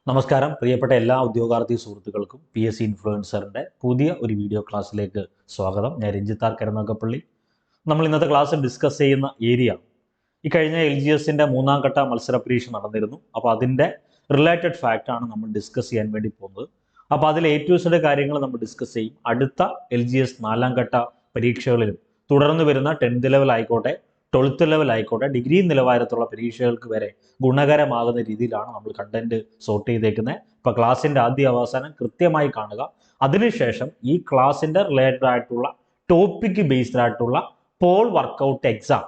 നമസ്കാരം പ്രിയപ്പെട്ട എല്ലാ ഉദ്യോഗാർത്ഥി സുഹൃത്തുക്കൾക്കും PSC ഇൻഫ്ലുവൻസറിൻ്റെ പുതിയ ഒരു വീഡിയോ ക്ലാസ്സിലേക്ക് സ്വാഗതം. ഞാൻ രഞ്ജിത്താർ കരുനാഗപ്പള്ളി. നമ്മൾ ഇന്നത്തെ ക്ലാസ്സിൽ ഡിസ്കസ് ചെയ്യുന്ന ഏരിയ ഈ കഴിഞ്ഞ LGSൻ്റെ മൂന്നാം ഘട്ട മത്സര പരീക്ഷ നടന്നിരുന്നു. അപ്പോൾ അതിൻ്റെ റിലേറ്റഡ് ഫാക്റ്റാണ് നമ്മൾ ഡിസ്കസ് ചെയ്യാൻ വേണ്ടി പോകുന്നത്. അപ്പോൾ അതിൽ A to Z കാര്യങ്ങൾ നമ്മൾ ഡിസ്കസ് ചെയ്യും. അടുത്ത LGS നാലാം ഘട്ട പരീക്ഷകളിലും തുടർന്ന് വരുന്ന 10th ലെവൽ ആയിക്കോട്ടെ 12th ലെവൽ ആയിക്കോട്ടെ ഡിഗ്രി നിലവാരത്തുള്ള പരീക്ഷകൾക്ക് വരെ ഗുണകരമാകുന്ന രീതിയിലാണ് നമ്മൾ കണ്ടന്റ് സോർട്ട് ചെയ്തേക്കുന്നത്. അപ്പോൾ ക്ലാസ്സിൻ്റെ ആദ്യ അവസാനം കൃത്യമായി കാണുക. അതിനുശേഷം ഈ ക്ലാസ്സിൻ്റെ റിലേറ്റഡ് ആയിട്ടുള്ള ടോപ്പിക് ബേസ്ഡ് ആയിട്ടുള്ള പോൾ വർക്കൗട്ട് എക്സാം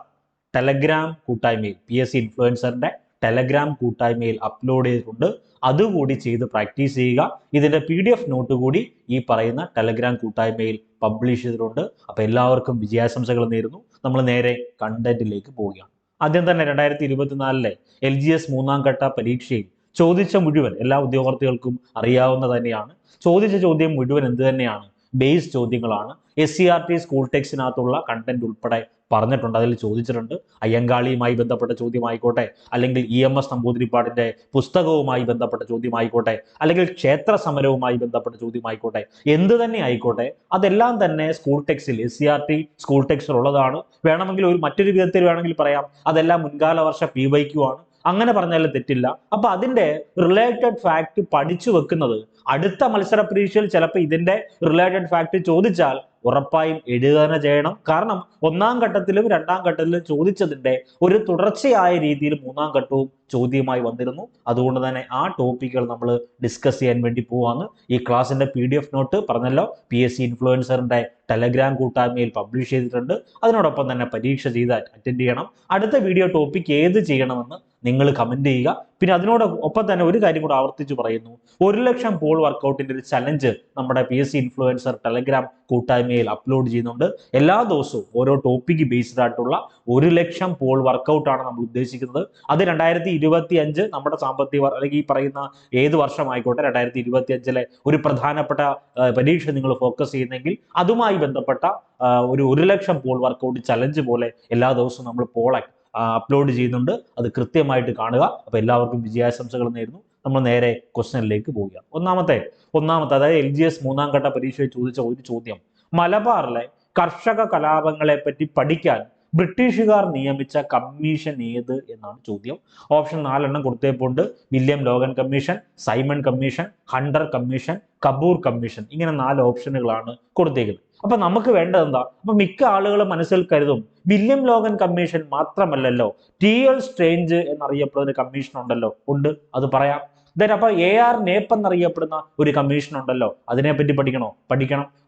ടെലഗ്രാം കൂട്ടായ്മയിൽ PSC ഇൻഫ്ലുവൻസറിൻ്റെ ടെലഗ്രാം കൂട്ടായ്മയിൽ അപ്ലോഡ് ചെയ്തിട്ടുണ്ട്. അതുകൂടി ചെയ്ത് പ്രാക്ടീസ് ചെയ്യുക. ഇതിൻ്റെ PDF നോട്ട് കൂടി ഈ പറയുന്ന ടെലഗ്രാം കൂട്ടായ്മയിൽ പബ്ലിഷ് ചെയ്തിട്ടുണ്ട്. അപ്പോൾ എല്ലാവർക്കും വിജയാശംസകൾ നേരുന്നു. നമ്മൾ നേരെ കണ്ടന്റിലേക്ക് പോവുകയാണ്. ആദ്യം തന്നെ 2024 LGS മൂന്നാം ഘട്ട പരീക്ഷയിൽ ചോദിച്ച മുഴുവൻ എല്ലാ ഉദ്യോഗാർത്ഥികൾക്കും അറിയാവുന്ന തന്നെയാണ്. ചോദിച്ച ചോദ്യം മുഴുവൻ എന്ത് തന്നെയാണ്? ബേസ് ചോദ്യങ്ങളാണ്. SCERT സ്കൂൾ ടെക്സ്റ്റിനകത്തുള്ള കണ്ടന്റ് ഉൾപ്പെടെ പറഞ്ഞിട്ടുണ്ട്. അതിൽ ചോദിച്ചിട്ടുണ്ട്. അയ്യങ്കാളിയുമായി ബന്ധപ്പെട്ട ചോദ്യമായിക്കോട്ടെ, അല്ലെങ്കിൽ EMS നമ്പൂതിരിപ്പാടിൻ്റെ പുസ്തകവുമായി ബന്ധപ്പെട്ട ചോദ്യമായിക്കോട്ടെ, അല്ലെങ്കിൽ ക്ഷേത്ര സമരവുമായി ബന്ധപ്പെട്ട ചോദ്യമായിക്കോട്ടെ, എന്ത് തന്നെ ആയിക്കോട്ടെ, അതെല്ലാം തന്നെ സ്കൂൾ ടെക്സ്റ്റിൽ SCERT സ്കൂൾ ടെക്സ്റ്റിൽ ഉള്ളതാണ്. വേണമെങ്കിൽ മറ്റൊരു വിധത്തിൽ വേണമെങ്കിൽ പറയാം, അതെല്ലാം മുൻകാല വർഷ PYQ ആണ്. അങ്ങനെ പറഞ്ഞാലും തെറ്റില്ല. അപ്പൊ അതിന്റെ റിലേറ്റഡ് ഫാക്ട് പഠിച്ചു വെക്കുന്നത് അടുത്ത മത്സര പരീക്ഷയിൽ ചിലപ്പോൾ ഇതിന്റെ റിലേറ്റഡ് ഫാക്ട് ചോദിച്ചാൽ ഉറപ്പായും എഴുതുക തന്നെ ചെയ്യണം. കാരണം ഒന്നാം ഘട്ടത്തിലും രണ്ടാം ഘട്ടത്തിലും ചോദിച്ചതിന്റെ ഒരു തുടർച്ചയായ രീതിയിൽ മൂന്നാം ഘട്ടവും ചോദ്യമായി വന്നിരുന്നു. അതുകൊണ്ട് തന്നെ ആ ടോപ്പിക്കുകൾ നമ്മൾ ഡിസ്കസ് ചെയ്യാൻ വേണ്ടി പോവാന്ന്. ഈ ക്ലാസ്സിന്റെ PDF നോട്ട് പറഞ്ഞല്ലോ PSC ഇൻഫ്ലുവൻസറിന്റെ ടെലഗ്രാം കൂട്ടായ്മയിൽ പബ്ലിഷ് ചെയ്തിട്ടുണ്ട്. അതിനോടൊപ്പം തന്നെ പരീക്ഷ ചെയ്ത് അറ്റൻഡ് ചെയ്യണം. അടുത്ത വീഡിയോ ടോപ്പിക് ഏത് ചെയ്യണമെന്ന് നിങ്ങൾ കമന്റ് ചെയ്യുക. പിന്നെ അതിനോടൊപ്പം തന്നെ ഒരു കാര്യം കൂടെ ആവർത്തിച്ച് പറയുന്നു. 1 ലക്ഷം പോൾ വർക്കൗട്ടിന്റെ ഒരു ചലഞ്ച് നമ്മുടെ PSC ഇൻഫ്ലുവൻസർ ടെലഗ്രാം കൂട്ടായ്മയിൽ അപ്ലോഡ് ചെയ്യുന്നുണ്ട്. എല്ലാ ദിവസവും ഓരോ ടോപ്പിക് ബേസ്ഡ് ആയിട്ടുള്ള 1 ലക്ഷം പോൾ വർക്കൗട്ടാണ് നമ്മൾ ഉദ്ദേശിക്കുന്നത്. അത് 2025 നമ്മുടെ സാമ്പത്തിക അല്ലെങ്കിൽ ഈ പറയുന്ന ഏത് വർഷമായിക്കോട്ടെ 2025 ഒരു പ്രധാനപ്പെട്ട പരീക്ഷ നിങ്ങൾ ഫോക്കസ് ചെയ്യുന്നെങ്കിൽ അതുമായി ബന്ധപ്പെട്ട ഒരു 1 ലക്ഷം പോൾ വർക്കൗട്ട് ചലഞ്ച് പോലെ എല്ലാ ദിവസവും നമ്മൾ പോൾ അപ്ലോഡ് ചെയ്യുന്നുണ്ട്. അത് കൃത്യമായിട്ട് കാണുക. അപ്പോൾ എല്ലാവർക്കും വിജയാശംസകൾ നേരുന്നു. നമ്മൾ നേരെ ക്വസ്റ്റ്യനിലേക്ക് പോവുകയാണ്. ഒന്നാമത്തെ അതായത് LGS മൂന്നാം ഘട്ട പരീക്ഷയിൽ ചോദിച്ച ഒരു ചോദ്യം, മലബാറിലെ കർഷക കലാപങ്ങളെ പറ്റി പഠിക്കാൻ ബ്രിട്ടീഷുകാർ നിയമിച്ച കമ്മീഷൻ ഏത് എന്നാണ് ചോദ്യം. ഓപ്ഷൻ 4 കൊടുത്തേപ്പോണ്ട്. William Logan commission, Simon commission, Hunter commission, Kapoor commission, ഇങ്ങനെ 4 ഓപ്ഷനുകളാണ് കൊടുത്തേക്കുന്നത്. അപ്പൊ നമുക്ക് വേണ്ടത് എന്താ? അപ്പൊ മിക്ക ആളുകളും മനസ്സിൽ കരുതും വില്യം ലോഗൻ കമ്മീഷൻ മാത്രമല്ലല്ലോ, TL സ്ട്രേഞ്ച് എന്നറിയപ്പെടുന്ന കമ്മീഷൻ ഉണ്ടല്ലോ. ഉണ്ട്, അത് പറയാം. അപ്പൊ AR നേപ്പ് എന്നറിയപ്പെടുന്ന ഒരു കമ്മീഷൻ ഉണ്ടല്ലോ, അതിനെപ്പറ്റി പഠിക്കണം.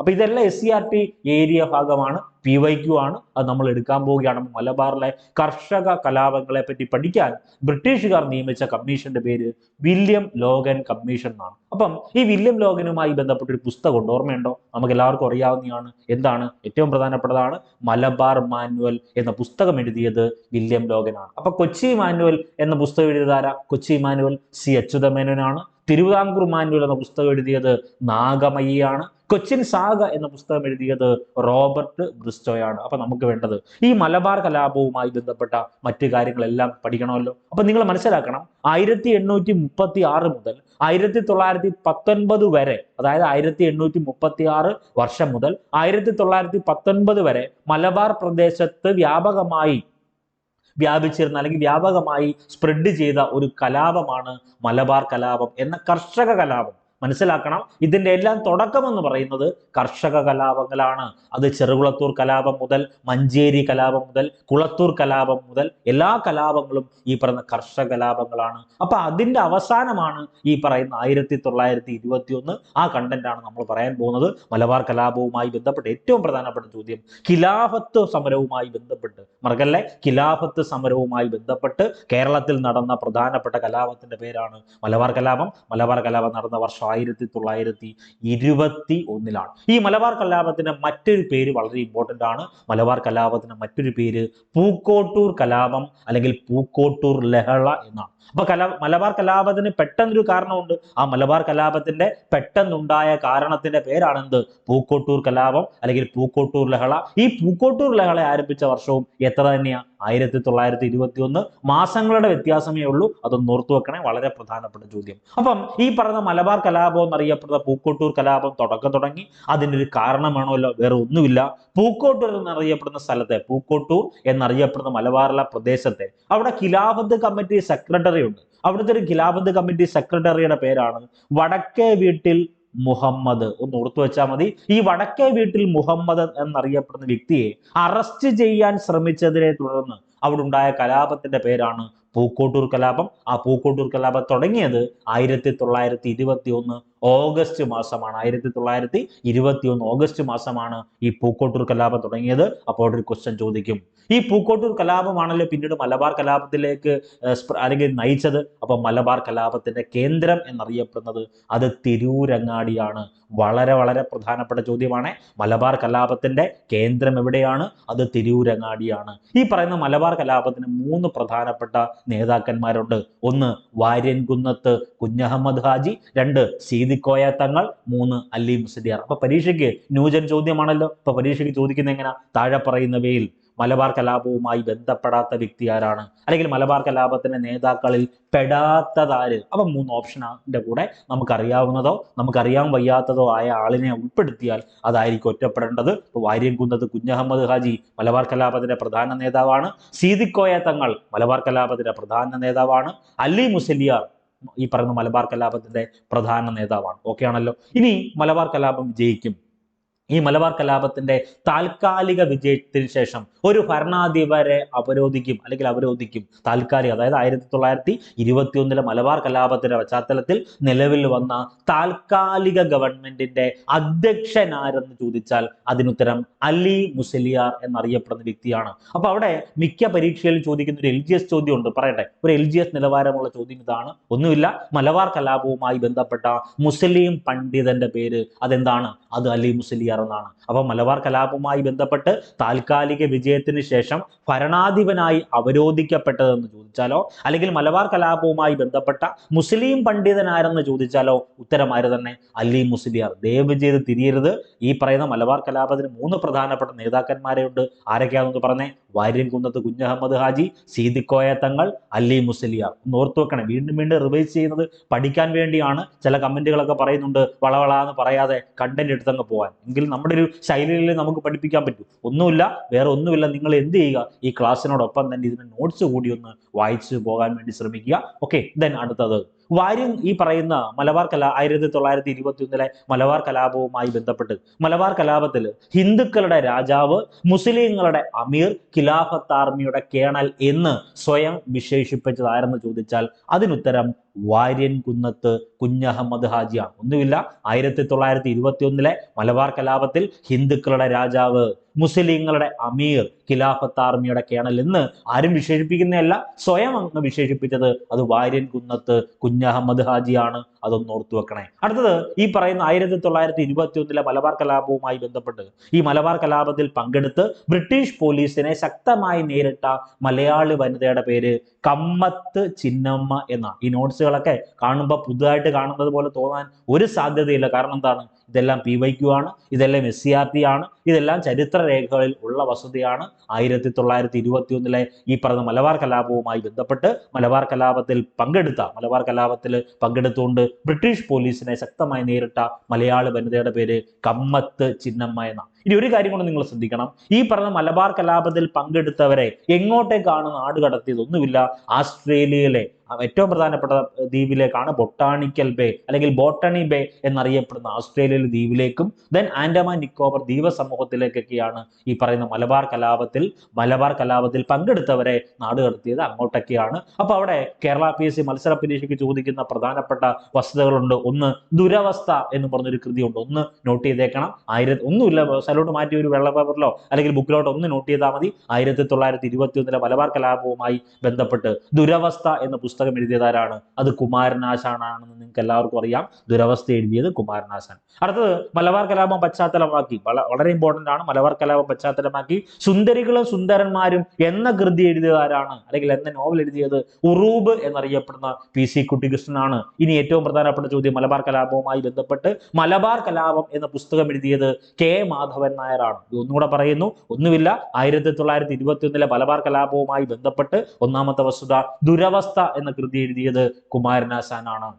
അപ്പൊ ഇതെല്ലാം SCERT ഏരിയ ഭാഗമാണ്, PYQ ആണ്. അത് നമ്മൾ എടുക്കാൻ പോവുകയാണ്. മലബാറിലെ കർഷക കലാപങ്ങളെ പറ്റി പഠിക്കാൻ ബ്രിട്ടീഷുകാർ നിയമിച്ച കമ്മീഷന്റെ പേര് വില്യം ലോഗൻ കമ്മീഷൻ എന്നാണ്. അപ്പം ഈ വില്യം ലോഗനുമായി ബന്ധപ്പെട്ട ഒരു പുസ്തകമുണ്ട്, ഓർമ്മയുണ്ടോ? നമുക്ക് എല്ലാവർക്കും അറിയാവുന്നതാണ്. എന്താണ്? ഏറ്റവും പ്രധാനപ്പെട്ടതാണ് മലബാർ മാനുവൽ എന്ന പുസ്തകം എഴുതിയത് വില്യം ലോഗനാണ്. അപ്പൊ കൊച്ചി മാനുവൽ എന്ന പുസ്തകം എഴുതിയതാരാ? കൊച്ചി മാനുവൽ C അച്യുതമേനോനാണ്. തിരുവിതാംകൂർ മാനുവൽ എന്ന പുസ്തകം എഴുതിയത് നാഗമയ്യാണ്. കൊച്ചിൻ സാഗ എന്ന പുസ്തകം എഴുതിയത് റോബർട്ട് ബ്രിസ്റ്റോയാണ്. അപ്പൊ നമുക്ക് വേണ്ടത് ഈ മലബാർ കലാപവുമായി ബന്ധപ്പെട്ട മറ്റു കാര്യങ്ങളെല്ലാം പഠിക്കണമല്ലോ. അപ്പൊ നിങ്ങൾ മനസ്സിലാക്കണം, 1836 മുതൽ 1919 വരെ, അതായത് 1836 വർഷം മുതൽ 1919 വരെ മലബാർ പ്രദേശത്ത് വ്യാപകമായി വ്യാപിച്ചിരുന്ന അല്ലെങ്കിൽ വ്യാപകമായി സ്പ്രെഡ് ചെയ്ത ഒരു കലാപമാണ് മലബാർ കലാപം എന്ന കർഷക കലാപം. മനസ്സിലാക്കണം, ഇതിന്റെ എല്ലാം തുടക്കം എന്ന് പറയുന്നത് കർഷക കലാപങ്ങളാണ്. അത് ചെറുകുളത്തൂർ കലാപം മുതൽ മഞ്ചേരി കലാപം മുതൽ കുളത്തൂർ കലാപം മുതൽ എല്ലാ കലാപങ്ങളും ഈ പറയുന്ന കർഷക കലാപങ്ങളാണ്. അപ്പൊ അതിന്റെ അവസാനമാണ് ഈ പറയുന്ന 1921. ആ കണ്ടന്റാണ് നമ്മൾ പറയാൻ പോകുന്നത്. മലബാർ കലാപവുമായി ബന്ധപ്പെട്ട് ഏറ്റവും പ്രധാനപ്പെട്ട ചോദ്യം ഖിലാഫത്ത് സമരവുമായി ബന്ധപ്പെട്ട്, മറക്കല്ലേ, ഖിലാഫത്ത് സമരവുമായി ബന്ധപ്പെട്ട് കേരളത്തിൽ നടന്ന പ്രധാനപ്പെട്ട കലാപത്തിന്റെ പേരാണ് മലബാർ കലാപം. മലബാർ കലാപം നടന്ന വർഷം 1921. ഈ മലബാർ കലാപത്തിന്റെ മറ്റൊരു പേര് വളരെ ഇമ്പോർട്ടന്റ് ആണ്. മലബാർ കലാപത്തിന്റെ മറ്റൊരു പേര് പൂക്കോട്ടൂർ കലാപം അല്ലെങ്കിൽ പൂക്കോട്ടൂർ ലഹള എന്നാണ്. അപ്പൊ മലബാർ കലാപത്തിന് പെട്ടെന്നൊരു കാരണമുണ്ട്. ആ മലബാർ കലാപത്തിന്റെ പെട്ടെന്നുണ്ടായ കാരണത്തിന്റെ പേരാണെന്ത്? പൂക്കോട്ടൂർ കലാപം അല്ലെങ്കിൽ പൂക്കോട്ടൂർ ലഹള. ഈ പൂക്കോട്ടൂർ ലഹള ആരംഭിച്ച വർഷവും എത്ര തന്നെയാ? 1921. മാസങ്ങളുടെ വ്യത്യാസമേ ഉള്ളൂ, അതൊന്ന് ഓർത്തു വെക്കണേ, വളരെ പ്രധാനപ്പെട്ട ചോദ്യം. അപ്പം ഈ പറയുന്ന മലബാർ കലാപം എന്നറിയപ്പെടുന്ന പൂക്കോട്ടൂർ കലാപം തുടങ്ങി. അതിൻ്റെ ഒരു കാരണം വേണമല്ലോ, വേറെ ഒന്നുമില്ല. പൂക്കോട്ടൂർ എന്നറിയപ്പെടുന്ന സ്ഥലത്തെ, പൂക്കോട്ടൂർ എന്നറിയപ്പെടുന്ന മലബാറിലെ പ്രദേശത്തെ, അവിടെ ഖിലാഫത്ത് കമ്മിറ്റി സെക്രട്ടറി ഉണ്ട്. അവിടുത്തെ ഒരു ഖിലാഫത്ത് കമ്മിറ്റി സെക്രട്ടറിയുടെ പേരാണ് വടക്കേ വീട്ടിൽ മുഹമ്മദ്. ഒന്ന് ഓർത്തു വെച്ചാൽ മതി. ഈ വടക്കേ വീട്ടിൽ മുഹമ്മദ് എന്നറിയപ്പെടുന്ന വ്യക്തിയെ അറസ്റ്റ് ചെയ്യാൻ ശ്രമിച്ചതിനെ തുടർന്ന് അവിടെ ഉണ്ടായ കലാപത്തിന്റെ പേരാണ് പൂക്കോട്ടൂർ കലാപം. ആ പൂക്കോട്ടൂർ കലാപം തുടങ്ങിയത് 1921 ഓഗസ്റ്റ് മാസമാണ്. 1921 ഓഗസ്റ്റ് മാസമാണ് ഈ പൂക്കോട്ടൂർ കലാപം തുടങ്ങിയത്. അപ്പോൾ ഒരു ക്വസ്റ്റ്യൻ ചോദിക്കും, ഈ പൂക്കോട്ടൂർ കലാപമാണല്ലോ പിന്നീട് മലബാർ കലാപത്തിലേക്ക് അല്ലെങ്കിൽ നയിച്ചത്. അപ്പൊ മലബാർ കലാപത്തിന്റെ കേന്ദ്രം എന്നറിയപ്പെടുന്നത് അത് തിരൂരങ്ങാടിയാണ്. വളരെ വളരെ പ്രധാനപ്പെട്ട ചോദ്യമാണ്. മലബാർ കലാപത്തിന്റെ കേന്ദ്രം എവിടെയാണ്? അത് തിരൂരങ്ങാടിയാണ്. ഈ പറയുന്ന മലബാർ കലാപത്തിന് 3 പ്രധാനപ്പെട്ട നേതാക്കന്മാരുണ്ട്. 1 വാര്യൻകുന്നത്ത് കുഞ്ഞഹമ്മദ് ഹാജി, 2 സീതിക്കോയ തങ്ങൾ, 3 അലി മുസ്ലിയാർ. അപ്പൊ പരീക്ഷയ്ക്ക് ന്യൂജൻ ചോദ്യമാണല്ലോ. അപ്പൊ പരീക്ഷയ്ക്ക് ചോദിക്കുന്ന എങ്ങനെ? താഴെ പറയുന്നവയിൽ മലബാർ കലാപവുമായി ബന്ധപ്പെടാത്ത വ്യക്തി ആരാണ്, അല്ലെങ്കിൽ മലബാർ കലാപത്തിന്റെ നേതാക്കളിൽ പെടാത്തതാര്? അപ്പം 3 ഓപ്ഷന്റെ കൂടെ നമുക്കറിയാവുന്നതോ നമുക്കറിയാൻ വയ്യാത്തതോ ആയ ആളിനെ ഉൾപ്പെടുത്തിയാൽ അതായിരിക്കും ഒറ്റപ്പെടേണ്ടത്. ഇപ്പോൾ വാര്യൻകുന്നത്ത് കുഞ്ഞഹമ്മദ് ഹാജി മലബാർ കലാപത്തിന്റെ പ്രധാന നേതാവാണ്. സീതിക്കോയ തങ്ങൾ മലബാർ കലാപത്തിന്റെ പ്രധാന നേതാവാണ്. അലി മുസ്ലിയാർ ഈ പറയുന്ന മലബാർ കലാപത്തിന്റെ പ്രധാന നേതാവാണ്. ഓക്കെ ആണല്ലോ. ഇനി മലബാർ കലാപം വിജയിക്കും. ഈ മലബാർ കലാപത്തിന്റെ താൽക്കാലിക വിജയത്തിന് ശേഷം ഒരു ഭരണാധിപരെ അവരോധിക്കും. താൽക്കാലിക, അതായത് 1921 മലബാർ കലാപത്തിന്റെ പശ്ചാത്തലത്തിൽ നിലവിൽ വന്ന താൽക്കാലിക ഗവൺമെന്റിന്റെ അധ്യക്ഷനാരെന്ന് ചോദിച്ചാൽ അതിനുത്തരം അലി മുസ്ലിയാർ എന്നറിയപ്പെടുന്ന വ്യക്തിയാണ്. അപ്പൊ അവിടെ മിക്ക പരീക്ഷയിലും ചോദിക്കുന്ന ഒരു LGS ചോദ്യം ഉണ്ട്. പറയട്ടെ, ഒരു LGS നിലവാരമുള്ള ചോദ്യം ഇതാണ്. ഒന്നുമില്ല, മലബാർ കലാപവുമായി ബന്ധപ്പെട്ട മുസ്ലിം പണ്ഡിതന്റെ പേര് അതെന്താണ്? അത് അലി മുസ്ലിയാർ എന്നാണ്. അപ്പൊ മലബാർ കലാപവുമായി ബന്ധപ്പെട്ട് താൽക്കാലിക വിജയത്തിന് ശേഷം ഭരണാധിപനായി അവരോധിക്കപ്പെട്ടതെന്ന് ചോദിച്ചാലോ, അല്ലെങ്കിൽ മലബാർ കലാപവുമായി ബന്ധപ്പെട്ട മുസ്ലിം പണ്ഡിതനാരെന്ന് ചോദിച്ചാലോ ഉത്തരമാര് തന്നെ? അലി മുസ്ലിയാർ. ദയവ് ചെയ്ത് തിരിയരുത്. ഈ പറയുന്ന മലബാർ കലാപത്തിന് 3 പ്രധാനപ്പെട്ട നേതാക്കന്മാരെ ഉണ്ട്. ആരൊക്കെയാണെന്ന് പറഞ്ഞേ? വാര്യൻകുന്നത്ത് കുഞ്ഞഹമ്മദ് ഹാജി, സീതിക്കോയ തങ്ങൾ, അലി മുസ്ലിയാർ. ഒന്ന് ഓർത്തു വെക്കണം. വീണ്ടും റിവൈസ് ചെയ്യുന്നത് പഠിക്കാൻ വേണ്ടിയാണ്. ചില കമന്റുകളൊക്കെ പറയുന്നുണ്ട് വളവളാന്ന് പറയാതെ കണ്ടന്റ് എടുത്തങ്ങ് പോകാൻ. എങ്കിൽ നമ്മുടെ ഒരു ശൈലിയിൽ നമുക്ക് പഠിപ്പിക്കാൻ പറ്റൂ. ഒന്നുമില്ല, വേറെ ഒന്നുമില്ല. നിങ്ങൾ എന്ത് ചെയ്യുക? ഈ ക്ലാസ്സിനോടൊപ്പം തന്നെ ഇതിന്റെ നോട്ട്സ് കൂടി ഒന്ന് വായിച്ചു പോകാൻ വേണ്ടി ശ്രമിക്കുക. ഓക്കെ, ദെൻ അടുത്തത് വാര്യൻ ഈ പറയുന്ന മലബാർ 1921 മലബാർ കലാപവുമായി ബന്ധപ്പെട്ട് മലബാർ കലാപത്തിൽ ഹിന്ദുക്കളുടെ രാജാവ്, മുസ്ലിങ്ങളുടെ അമീർ, ഖിലാഫത്ത് ആർമിയുടെ കേണൽ എന്ന് സ്വയം വിശേഷിപ്പിച്ചതാരെന്ന് ചോദിച്ചാൽ അതിനുത്തരം വാര്യൻകുന്നത്ത് കുഞ്ഞഹമ്മദ് ഹാജിയാണ്. ഒന്നുമില്ല, 1921 മലബാർ കലാപത്തിൽ ഹിന്ദുക്കളുടെ രാജാവ്, മുസ്ലിങ്ങളുടെ അമീർ, ഖിലാഫത്ത് ആർമിയുടെ കേണൽ എന്ന് ആരും വിശേഷിപ്പിക്കുന്നതല്ല, സ്വയം അങ്ങ് വിശേഷിപ്പിച്ചത് അത് വാര്യൻകുന്നത്ത് കുഞ്ഞഹമ്മദ് ഹാജിയാണ്. അതൊന്ന് ഓർത്തു വെക്കണേ. അടുത്തത് ഈ പറയുന്ന 1921 മലബാർ കലാപവുമായി ബന്ധപ്പെട്ട് ഈ മലബാർ കലാപത്തിൽ പങ്കെടുത്ത് ബ്രിട്ടീഷ് പോലീസിനെ ശക്തമായി നേരിട്ട മലയാളി വനിതയുടെ പേര് കമ്മത്ത് ചിന്നമ്മ എന്നാണ്. ഈ നോട്ട്സുകളൊക്കെ കാണുമ്പോൾ പുതുതായിട്ട് കാണുന്നത് പോലെ തോന്നാൻ ഒരു സാധ്യതയില്ല. കാരണം എന്താണ്? ഇതെല്ലാം PYQ ആണ്, ഇതെല്ലാം SCRT ആണ്, ഇതെല്ലാം ചരിത്ര രേഖകളിൽ ഉള്ള വസ്തുതയാണ്. 1921 ഈ പറഞ്ഞ മലബാർ കലാപവുമായി ബന്ധപ്പെട്ട് മലബാർ കലാപത്തിൽ പങ്കെടുത്തുകൊണ്ട് ബ്രിട്ടീഷ് പോലീസിനെ ശക്തമായി നേരിട്ട മലയാളി വനിതയുടെ പേര് കമ്മത്ത് ചിന്നമ്മ എന്നാണ്. ഇനി ഒരു കാര്യം കൊണ്ട് നിങ്ങൾ ശ്രദ്ധിക്കണം. ഈ പറഞ്ഞ മലബാർ കലാപത്തിൽ പങ്കെടുത്തവരെ എങ്ങോട്ടേക്കാണ് നാട് കടത്തിയത്? ഒന്നുമില്ല, ആസ്ട്രേലിയയിലെ ഏറ്റവും പ്രധാനപ്പെട്ട ദ്വീപിലേക്കാണ് ബൊട്ടാണിക്കൽ ബേ അല്ലെങ്കിൽ ബോട്ടണി ബേ എന്നറിയപ്പെടുന്ന ആസ്ട്രേലിയയിലെ ദ്വീപിലേക്കും ദെൻ ആൻഡമാൻ നിക്കോബർ ദ്വീപ സമൂഹത്തിലേക്കൊക്കെയാണ് ഈ പറയുന്ന മലബാർ കലാപത്തിൽ പങ്കെടുത്തവരെ നാട് കടത്തിയത്. അങ്ങോട്ടൊക്കെയാണ്. അപ്പൊ അവിടെ കേരള PSC മത്സര പരീക്ഷയ്ക്ക് ചോദിക്കുന്ന പ്രധാനപ്പെട്ട വസ്തുതകളുണ്ട്. ഒന്ന് ദുരവസ്ഥ എന്ന് പറഞ്ഞൊരു കൃതിയുണ്ട്. ഒന്ന് നോട്ട് ചെയ്തേക്കണം. ഒന്നുമില്ല, സ്ഥലോട്ട് മാറ്റി ഒരു വെള്ള പേപ്പറിലോ അല്ലെങ്കിൽ ബുക്കിലോട്ടോ ഒന്ന് നോട്ട് ചെയ്താൽ മതി. 1921 മലബാർ കലാപവുമായി ബന്ധപ്പെട്ട് ദുരവസ്ഥ എന്ന പുസ്തകം എഴുതിയതാരാണ്? അത് കുമാരനാശാനാണെന്ന് നിങ്ങൾക്ക് എല്ലാവർക്കും അറിയാം. ദുരവസ്ഥ എഴുതിയത് കുമാരനാശാൻ. അടുത്തത് മലബാർ കലാപം പശ്ചാത്തലമാക്കി, വളരെ ഇമ്പോർട്ടന്റ് ആണ്. മലബാർ കലാപം പശ്ചാത്തലമാക്കി സുന്ദരികളും സുന്ദരന്മാരും എന്ന കൃതി എഴുതിയതാരാണ്, അല്ലെങ്കിൽ എന്ന നോവൽ എഴുതിയത് ഉറൂബ് എന്നറിയപ്പെടുന്ന PC കുട്ടിക്കൃഷ്ണനാണ്. ഇനി ഏറ്റവും പ്രധാനപ്പെട്ട ചോദ്യം, മലബാർ കലാപവുമായി ബന്ധപ്പെട്ട് മലബാർ കലാപം എന്ന പുസ്തകം എഴുതിയത് K. മാധവൻ മാധവൻ നായരാണ്. ഒന്നുകൂടെ പറയുന്നു, ഒന്നുമില്ല, 1921 മലബാർ കലാപവുമായി ബന്ധപ്പെട്ട് ഒന്നാമത്തെ വസ്തുത, ദുരവസ്ഥ എന്ന കൃതി എഴുതിയത് കുമാരനാശാനാണ്.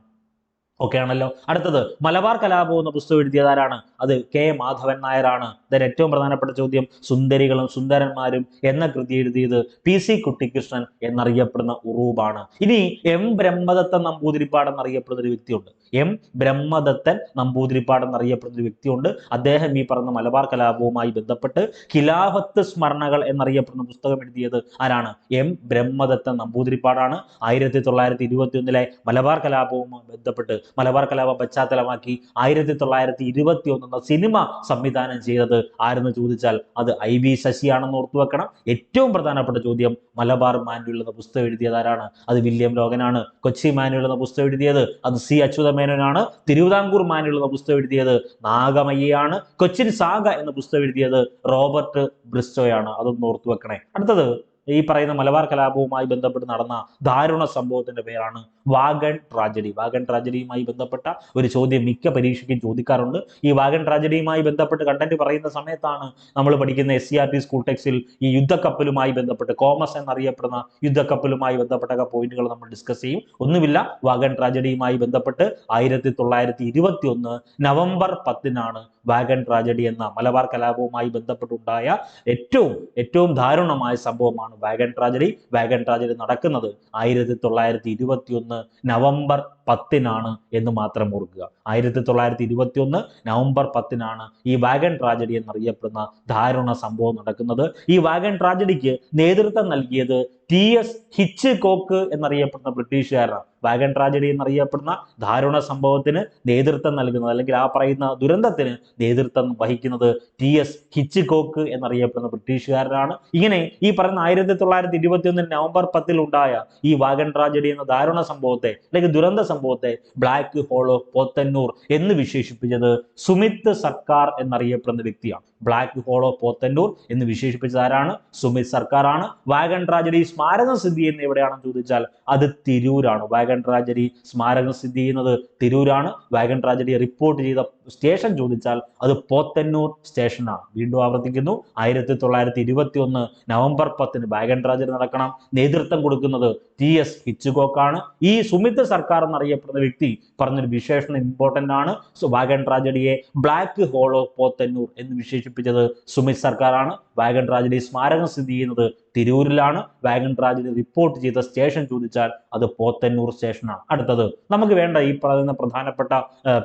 ഓക്കെ ആണല്ലോ. അടുത്തത്, മലബാർ കലാപം എന്ന പുസ്തകം എഴുതിയതാരാണ്? അത് കെ മാധവൻ നായരാണ്. ഇതിന് ഏറ്റവും പ്രധാനപ്പെട്ട ചോദ്യം, സുന്ദരികളും സുന്ദരന്മാരും എന്ന കൃതി എഴുതിയത് PC കുട്ടിക്കൃഷ്ണൻ എന്നറിയപ്പെടുന്ന ഉറൂബാണ്. ഇനി M ബ്രഹ്മദത്തൻ നമ്പൂതിരിപ്പാട് എന്നറിയപ്പെടുന്ന ഒരു വ്യക്തിയുണ്ട്. M ബ്രഹ്മദത്തൻ നമ്പൂതിരിപ്പാട് എന്നറിയപ്പെടുന്ന ഒരു വ്യക്തിയുണ്ട്. അദ്ദേഹം ഈ പറഞ്ഞ മലബാർ കലാപവുമായി ബന്ധപ്പെട്ട് ഖിലാഫത്ത് സ്മരണകൾ എന്നറിയപ്പെടുന്ന പുസ്തകം എഴുതിയത് ആരാണ്? M ബ്രഹ്മദത്തൻ നമ്പൂതിരിപ്പാടാണ്. 1921 മലബാർ കലാപവുമായി ബന്ധപ്പെട്ട് മലബാർ കലാപം പശ്ചാത്തലമാക്കി 1921 എന്ന സിനിമ സംവിധാനം ചെയ്തത് ആരെന്ന് ചോദിച്ചാൽ അത് IV ശശിയാണെന്ന് ഓർത്തു വെക്കണം. ഏറ്റവും പ്രധാനപ്പെട്ട ചോദ്യം, മലബാർ മാനുവൽ എന്ന പുസ്തകം എഴുതിയതാരാണ്? അത് വില്യം ലോഗനാണ്. കൊച്ചി മാനുവൽ എന്ന പുസ്തകം എഴുതിയത് അത് C അച്യുതമേനോനാണ്. തിരുവിതാംകൂർ മാനുവൽ എന്ന പുസ്തകം എഴുതിയത് നാഗമയ്യയാണ്. കൊച്ചിൻ സാഗ എന്ന പുസ്തകം എഴുതിയത് റോബർട്ട് ബ്രിസ്റ്റോയാണ്. അതൊന്ന് ഓർത്തു വെക്കണേ. അടുത്തത്, ഈ പറയുന്ന മലബാർ കലാപവുമായി ബന്ധപ്പെട്ട് നടന്ന ദാരുണ സംഭവത്തിന്റെ പേരാണ് വാഗൺ ട്രാജഡി. വാഗൺ ട്രാജഡിയുമായി ബന്ധപ്പെട്ട ഒരു ചോദ്യം മിക്ക പരീക്ഷയ്ക്കും ചോദിക്കാറുണ്ട്. ഈ വാഗൺ ട്രാജഡിയുമായി ബന്ധപ്പെട്ട് കണ്ടന്റ് പറയുന്ന സമയത്താണ് നമ്മൾ പഠിക്കുന്ന SCERT സ്കൂൾ ടെക്സ്റ്റിൽ ഈ യുദ്ധക്കപ്പലുമായി ബന്ധപ്പെട്ട്, കോമസ് എന്നറിയപ്പെടുന്ന യുദ്ധക്കപ്പലുമായി ബന്ധപ്പെട്ട പോയിന്റുകൾ നമ്മൾ ഡിസ്കസ് ചെയ്യും. ഒന്നുമില്ല, വാഗൺ ട്രാജഡിയുമായി ബന്ധപ്പെട്ട് 1921 നവംബർ 10 വാഗൺ ട്രാജഡി എന്ന മലബാർ കലാപവുമായി ബന്ധപ്പെട്ടുണ്ടായ ഏറ്റവും ദാരുണമായ സംഭവമാണ് വാഗൺ ട്രാജഡി. വാഗൺ ട്രാജഡി നടക്കുന്നത് 1921 നവംബർ 10 എന്ന് മാത്രം ഓർക്കുക. 1921 നവംബർ 10 ഈ വാഗൺ ട്രാജഡി എന്നറിയപ്പെടുന്ന ദാരുണ സംഭവം നടക്കുന്നത്. ഈ വാഗൺ ട്രാജഡിക്ക് നേതൃത്വം നൽകിയത് TS ഹിച്ച്കോക്ക് എന്നറിയപ്പെടുന്ന ബ്രിട്ടീഷുകാരാണ്. വാഗൺ ട്രാജഡി എന്നറിയപ്പെടുന്ന ദാരുണ സംഭവത്തിന് നേതൃത്വം നൽകുന്നത്, അല്ലെങ്കിൽ ആ പറയുന്ന ദുരന്തത്തിന് നേതൃത്വം വഹിക്കുന്നത് TS ഹിച്ച്കോക്ക് എന്നറിയപ്പെടുന്ന ബ്രിട്ടീഷുകാരനാണ്. ഇങ്ങനെ ഈ പറയുന്ന 1921 നവംബർ 10 ഉണ്ടായ ഈ വാഗൺ ട്രാജഡി എന്ന ദാരുണ സംഭവത്തെ, അല്ലെങ്കിൽ ദുരന്ത സംഭവത്തെ ബ്ലാക്ക് ഹോൾ ഓഫ് പോത്തന്നൂർ എന്ന് വിശേഷിപ്പിച്ചത് സുമിത് സർക്കാർ എന്നറിയപ്പെടുന്ന വ്യക്തിയാണ്. ബ്ലാക്ക് ഹോൾ ഓഫ് പോത്തന്നൂർ എന്ന് വിശേഷിപ്പിച്ചത് ആരാണ്? സുമിത് സർക്കാർ ആണ്. വാഗൺ ട്രാജഡി സ്മാരകം സ്ഥിതി ചെയ്യുന്നത് എവിടെയാണെന്ന് ചോദിച്ചാൽ അത് തിരൂരാണ്. വാഗൺ ട്രാജഡി സ്മാരകം സ്ഥിതി ചെയ്യുന്നത് തിരൂരാണ്. വാഗൺ ട്രാജഡി റിപ്പോർട്ട് ചെയ്ത സ്റ്റേഷൻ ചോദിച്ചാൽ അത് പോത്തന്നൂർ സ്റ്റേഷനാണ്. വീണ്ടും ആവർത്തിക്കുന്നു, 1921 നവംബർ 10 വാഗൺ ട്രാജഡി നടക്കണം. നേതൃത്വം കൊടുക്കുന്നത് TS ഹിച്ച്കോക്കാണ്. ഈ സുമിത് സർക്കാർ എന്നറിയപ്പെടുന്ന വ്യക്തി പറഞ്ഞൊരു വിശേഷണം ഇമ്പോർട്ടന്റ് ആണ്. വാഗൺ ട്രാജഡിയെ ബ്ലാക്ക് ഹോൾ ഓഫ് പോത്തന്നൂർ എന്ന് വിശേഷിപ്പിച്ചത് സുമിത് സർക്കാരാണ്. വാഗൺ ട്രാജഡി സ്മാരകം സ്ഥിതി ചെയ്യുന്നത് തിരൂരിലാണ്. വാഗൺ ട്രാജഡി റിപ്പോർട്ട് ചെയ്ത സ്റ്റേഷൻ ചോദിച്ചാൽ അത് പോത്തന്നൂർ സ്റ്റേഷനാണ്. അടുത്തത്, നമുക്ക് വേണ്ട ഈ പറയുന്ന പ്രധാനപ്പെട്ട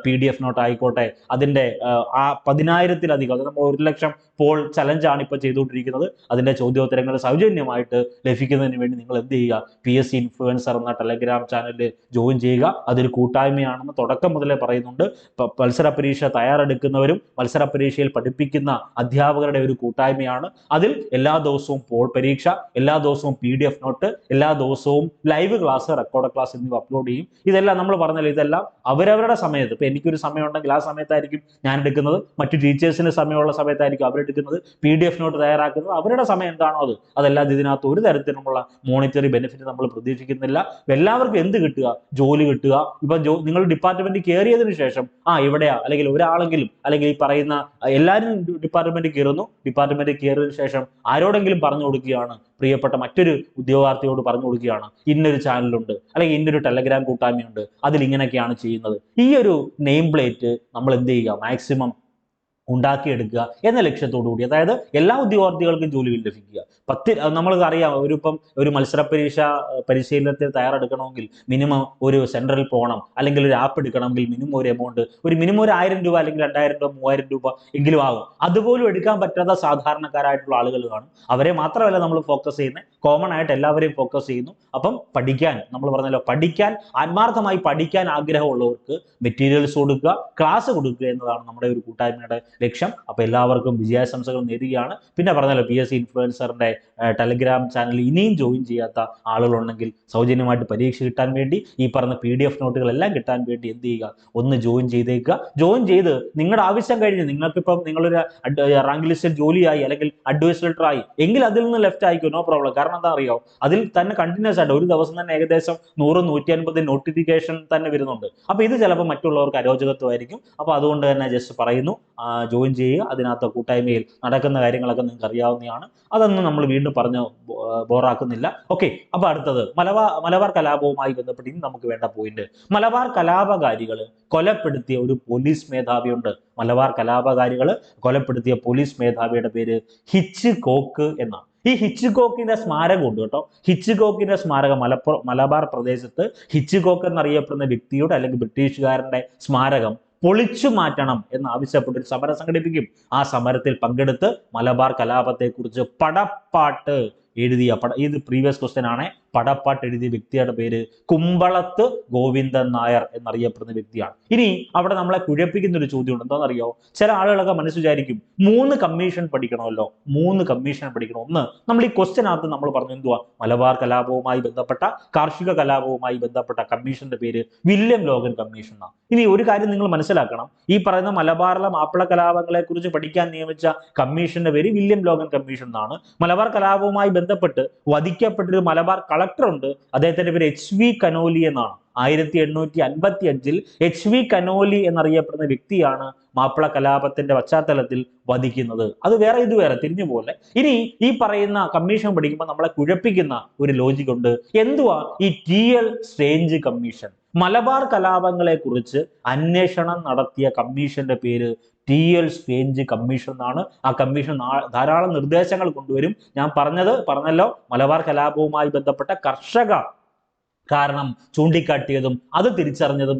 PDF നോട്ട് ആയിക്കോട്ടെ, അതിന്റെ 10,000-ലധികം, അത് നമ്മൾ 1,00,000 പോൾ ചലഞ്ചാണ് ഇപ്പോൾ ചെയ്തുകൊണ്ടിരിക്കുന്നത്. അതിന്റെ ചോദ്യോത്തരങ്ങൾ സൗജന്യമായിട്ട് ലഭിക്കുന്നതിന് വേണ്ടി നിങ്ങൾ എന്ത് ചെയ്യുക? PSC ഇൻഫ്ലുവൻസർ എന്ന ടെലഗ്രാം ചാനലിൽ ജോയിൻ ചെയ്യുക. അതൊരു കൂട്ടായ്മയാണെന്ന് തുടക്കം മുതലേ പറയുന്നുണ്ട്. മത്സര പരീക്ഷ തയ്യാറെടുക്കുന്നവരും മത്സര പരീക്ഷയിൽ പഠിപ്പിക്കുന്ന അധ്യാപകരുടെ ഒരു കൂട്ടായ്മയാണ്. അതിൽ എല്ലാ ദിവസവും പോൾ പരീക്ഷ, എല്ലാ ദിവസവും PDF നോട്ട്, എല്ലാ ദിവസവും ലൈവ് ക്ലാസ്, റെക്കോർഡ് ക്ലാസ് എന്നിവ അപ്ലോഡ് ചെയ്യും. ഇതെല്ലാം നമ്മൾ പറഞ്ഞല്ലോ, ഇതെല്ലാം അവരവരുടെ സമയത്ത്. ഇപ്പൊ എനിക്കൊരു സമയം ഉണ്ടെങ്കിൽ ആ സമയത്തായിരിക്കും ഞാൻ എടുക്കുന്നത്, മറ്റു ടീച്ചേഴ്സിന് സമയമുള്ള സമയത്തായിരിക്കും അവരെടുക്കുന്നത്. PDF നോട്ട് തയ്യാറാക്കുന്നത് അവരുടെ സമയം എന്താണോ അതല്ലാതെ ഇതിനകത്ത് ഒരു തരത്തിലുമുള്ള മോണിറ്ററി ബെനിഫിറ്റ് നമ്മൾ പ്രതീക്ഷിക്കുന്നില്ല. എല്ലാവർക്കും എന്ത് കിട്ടുക? ജോലി കിട്ടുക. ഇപ്പൊ നിങ്ങൾ ഡിപ്പാർട്ട്മെന്റ് കയറിയതിനു ശേഷം ഇവിടെയാ, അല്ലെങ്കിൽ ഒരാളെങ്കിലും, അല്ലെങ്കിൽ ഈ പറയുന്ന എല്ലാവരും ഡിപ്പാർട്ട്മെന്റ് കയറുന്നു, ഡിപ്പാർട്ട്മെന്റ് കയറിയതിനു ശേഷം ആരോടെങ്കിലും പറഞ്ഞു കൊടുക്കുകയാണ്, പ്രിയപ്പെട്ട മറ്റൊരു ഉദ്യോഗാർത്ഥിയോട് പറഞ്ഞു കൊടുക്കുകയാണ്, ഇന്നൊരു ചാനലുണ്ട്, അല്ലെങ്കിൽ ഇന്നൊരു ടെലഗ്രാം കൂട്ടായ്മയുണ്ട്, അതിൽ ഇങ്ങനെയൊക്കെയാണ് ചെയ്യുന്നത്. ഈ ഒരു നെയിം പ്ലേറ്റ് നമ്മൾ എന്ത് ചെയ്യുക? മാക്സിമം ഉണ്ടാക്കിയെടുക്കുക എന്ന ലക്ഷ്യത്തോടു കൂടി, അതായത് എല്ലാ ഉദ്യോഗാർത്ഥികൾക്കും ജോലി ലഭിക്കുക. നമ്മൾക്ക് അറിയാം, ഒരു മത്സര പരിശീലനത്തിൽ തയ്യാറെടുക്കണമെങ്കിൽ മിനിമം ഒരു സെൻട്രൽ പോകണം, അല്ലെങ്കിൽ ഒരു ആപ്പ് എടുക്കണമെങ്കിൽ മിനിമം ഒരു എമൗണ്ട്, മിനിമം ഒരു 1,000 രൂപ അല്ലെങ്കിൽ 2,000 രൂപ 3,000 രൂപ എങ്കിലും ആകും. അതുപോലും എടുക്കാൻ പറ്റാത്ത സാധാരണക്കാരായിട്ടുള്ള ആളുകൾ കാണും. അവരെ മാത്രമല്ല നമ്മൾ ഫോക്കസ് ചെയ്യുന്നത്, കോമൺ ആയിട്ട് എല്ലാവരെയും ഫോക്കസ് ചെയ്യുന്നു. അപ്പം പഠിക്കാൻ, നമ്മൾ പറഞ്ഞല്ലോ, പഠിക്കാൻ, ആത്മാർത്ഥമായി പഠിക്കാൻ ആഗ്രഹമുള്ളവർക്ക് മെറ്റീരിയൽസ് കൊടുക്കുക, ക്ലാസ് കൊടുക്കുക എന്നതാണ് നമ്മുടെ ഒരു കൂട്ടായ്മയുടെ ലക്ഷ്യം. അപ്പൊ എല്ലാവർക്കും വിജയാശംസകൾ നേരുകയാണ്. പിന്നെ പറഞ്ഞല്ലോ, PSC ഇൻഫ്ലുവൻസറിന്റെ ടെലഗ്രാം ചാനൽ ഇനിയും ജോയിൻ ചെയ്യാത്ത ആളുകളുണ്ടെങ്കിൽ സൗജന്യമായിട്ട് പരീക്ഷ കിട്ടാൻ വേണ്ടി, ഈ പറഞ്ഞ PDF നോട്ടുകളെല്ലാം കിട്ടാൻ വേണ്ടി എന്ത് ചെയ്യുക? ഒന്ന് ജോയിൻ ചെയ്തേക്കുക. ജോയിൻ ചെയ്ത് നിങ്ങളുടെ ആവശ്യം കഴിഞ്ഞ്, നിങ്ങൾക്കിപ്പം നിങ്ങളൊരു റാങ്ക് ലിസ്റ്റിൽ ജോലിയായി, അല്ലെങ്കിൽ അഡ്വൈസർ ആയി എങ്കിൽ അതിൽ നിന്ന് ലെഫ്റ്റ് ആയിക്കോ, നോ പ്രോബ്ലം. കാരണം എന്താ അറിയോ, അതിൽ തന്നെ കണ്ടിന്യൂസ് ആയിട്ട് ഒരു ദിവസം തന്നെ ഏകദേശം 100-150 നോട്ടിഫിക്കേഷൻ തന്നെ വരുന്നുണ്ട്. അപ്പൊ ഇത് ചിലപ്പോൾ മറ്റുള്ളവർക്ക് അരോചകത്വമായിരിക്കും. അപ്പൊ അതുകൊണ്ട് തന്നെ ജസ്റ്റ് പറയുന്നു, ജോയിൻ ചെയ്യുക. അതിനകത്ത് കൂട്ടായ്മയിൽ നടക്കുന്ന കാര്യങ്ങളൊക്കെ നിങ്ങൾക്ക് അറിയാവുന്നതാണ്. അതൊന്നും നമ്മൾ വീണ്ടും പറഞ്ഞ് ബോറാക്കുന്നില്ല. ഓക്കെ, അപ്പൊ അടുത്തത് മലബാർ കലാപവുമായി ബന്ധപ്പെട്ട് ഇനി നമുക്ക് വേണ്ട പോയിന്റ്, മലബാർ കലാപകാരികൾ കൊലപ്പെടുത്തിയ ഒരു പോലീസ് മേധാവിയുണ്ട്. മലബാർ കലാപകാരികൾ കൊലപ്പെടുത്തിയ പോലീസ് മേധാവിയുടെ പേര് ഹിച്ച്കോക്ക് എന്നാണ്. ഈ ഹിച്ച്കോക്കിന്റെ സ്മാരകം ഉണ്ട് കേട്ടോ. ഹിച്ച്കോക്കിന്റെ സ്മാരകം മലബാർ പ്രദേശത്ത് ഹിച്ച്കോക്ക് എന്നറിയപ്പെടുന്ന വ്യക്തിയുടെ അല്ലെങ്കിൽ ബ്രിട്ടീഷുകാരന്റെ സ്മാരകം പൊളിച്ചു മാറ്റണം എന്നാവശ്യപ്പെട്ട് ഒരു സമരം സംഘടിപ്പിക്കും. ആ സമരത്തിൽ പങ്കെടുത്ത് മലബാർ കലാപത്തെക്കുറിച്ച് പടപ്പാട്ട് എഴുതിയ ഇത് പ്രീവിയസ് ക്വസ്റ്റ്യൻ ആണ്. പടപ്പാട്ട് എഴുതിയ വ്യക്തിയുടെ പേര് കുമ്പളത്ത് ഗോവിന്ദൻ നായർ എന്നറിയപ്പെടുന്ന വ്യക്തിയാണ്. ഇനി അവിടെ നമ്മളെ കുഴപ്പിക്കുന്ന ഒരു ചോദ്യമുണ്ട്. എന്താണെന്നറിയോ? ചില ആളുകളൊക്കെ മനസ്സ് വിചാരിക്കും 3 കമ്മീഷൻ പഠിക്കണമല്ലോ, 3 കമ്മീഷൻ പഠിക്കണം. ഒന്ന്, നമ്മൾ ഈ ക്വസ്റ്റ്യനകത്ത് നമ്മൾ പറഞ്ഞു എന്തുവാ, മലബാർ കലാപവുമായി ബന്ധപ്പെട്ട കാർഷിക കലാപവുമായി ബന്ധപ്പെട്ട കമ്മീഷന്റെ പേര് വില്യം ലോഗൻ കമ്മീഷൻ എന്നാണ്. ഇനി ഒരു കാര്യം നിങ്ങൾ മനസ്സിലാക്കണം, ഈ പറയുന്ന മലബാറിലെ മാപ്പിള കലാപങ്ങളെ കുറിച്ച് പഠിക്കാൻ നിയമിച്ച കമ്മീഷന്റെ പേര് വില്യം ലോഗൻ കമ്മീഷൻ എന്നാണ്. മലബാർ കലാപവുമായി ബന്ധപ്പെട്ട് വധിക്കപ്പെട്ടൊരു മലബാർ കളക്ടർ ഉണ്ട്, അദ്ദേഹത്തിന്റെ പേര് HV കനോലി എന്നാണ്. 1855 HV കനോലി എന്നറിയപ്പെടുന്ന വ്യക്തിയാണ് മാപ്പിള കലാപത്തിന്റെ പശ്ചാത്തലത്തിൽ വധിക്കുന്നത്. അത് വേറെ ഇത് വേറെ തിരിഞ്ഞു പോലെ. ഇനി ഈ പറയുന്ന കമ്മീഷൻ പഠിക്കുമ്പോൾ നമ്മളെ കുഴപ്പിക്കുന്ന ഒരു ലോജിക് ഉണ്ട്. എന്തുവാ ഈ TL സ്ട്രേഞ്ച് കമ്മീഷൻ? മലബാർ കലാപങ്ങളെ കുറിച്ച് അന്വേഷണം നടത്തിയ കമ്മീഷന്റെ പേര് TL സ്ട്രേഞ്ച് കമ്മീഷൻ എന്നാണ്. ആ കമ്മീഷൻ ധാരാളം നിർദ്ദേശങ്ങൾ കൊണ്ടുവരും. ഞാൻ പറഞ്ഞല്ലോ മലബാർ കലാപവുമായി ബന്ധപ്പെട്ട കർഷക കാരണം ചൂണ്ടിക്കാട്ടിയതും അത് തിരിച്ചറിഞ്ഞതും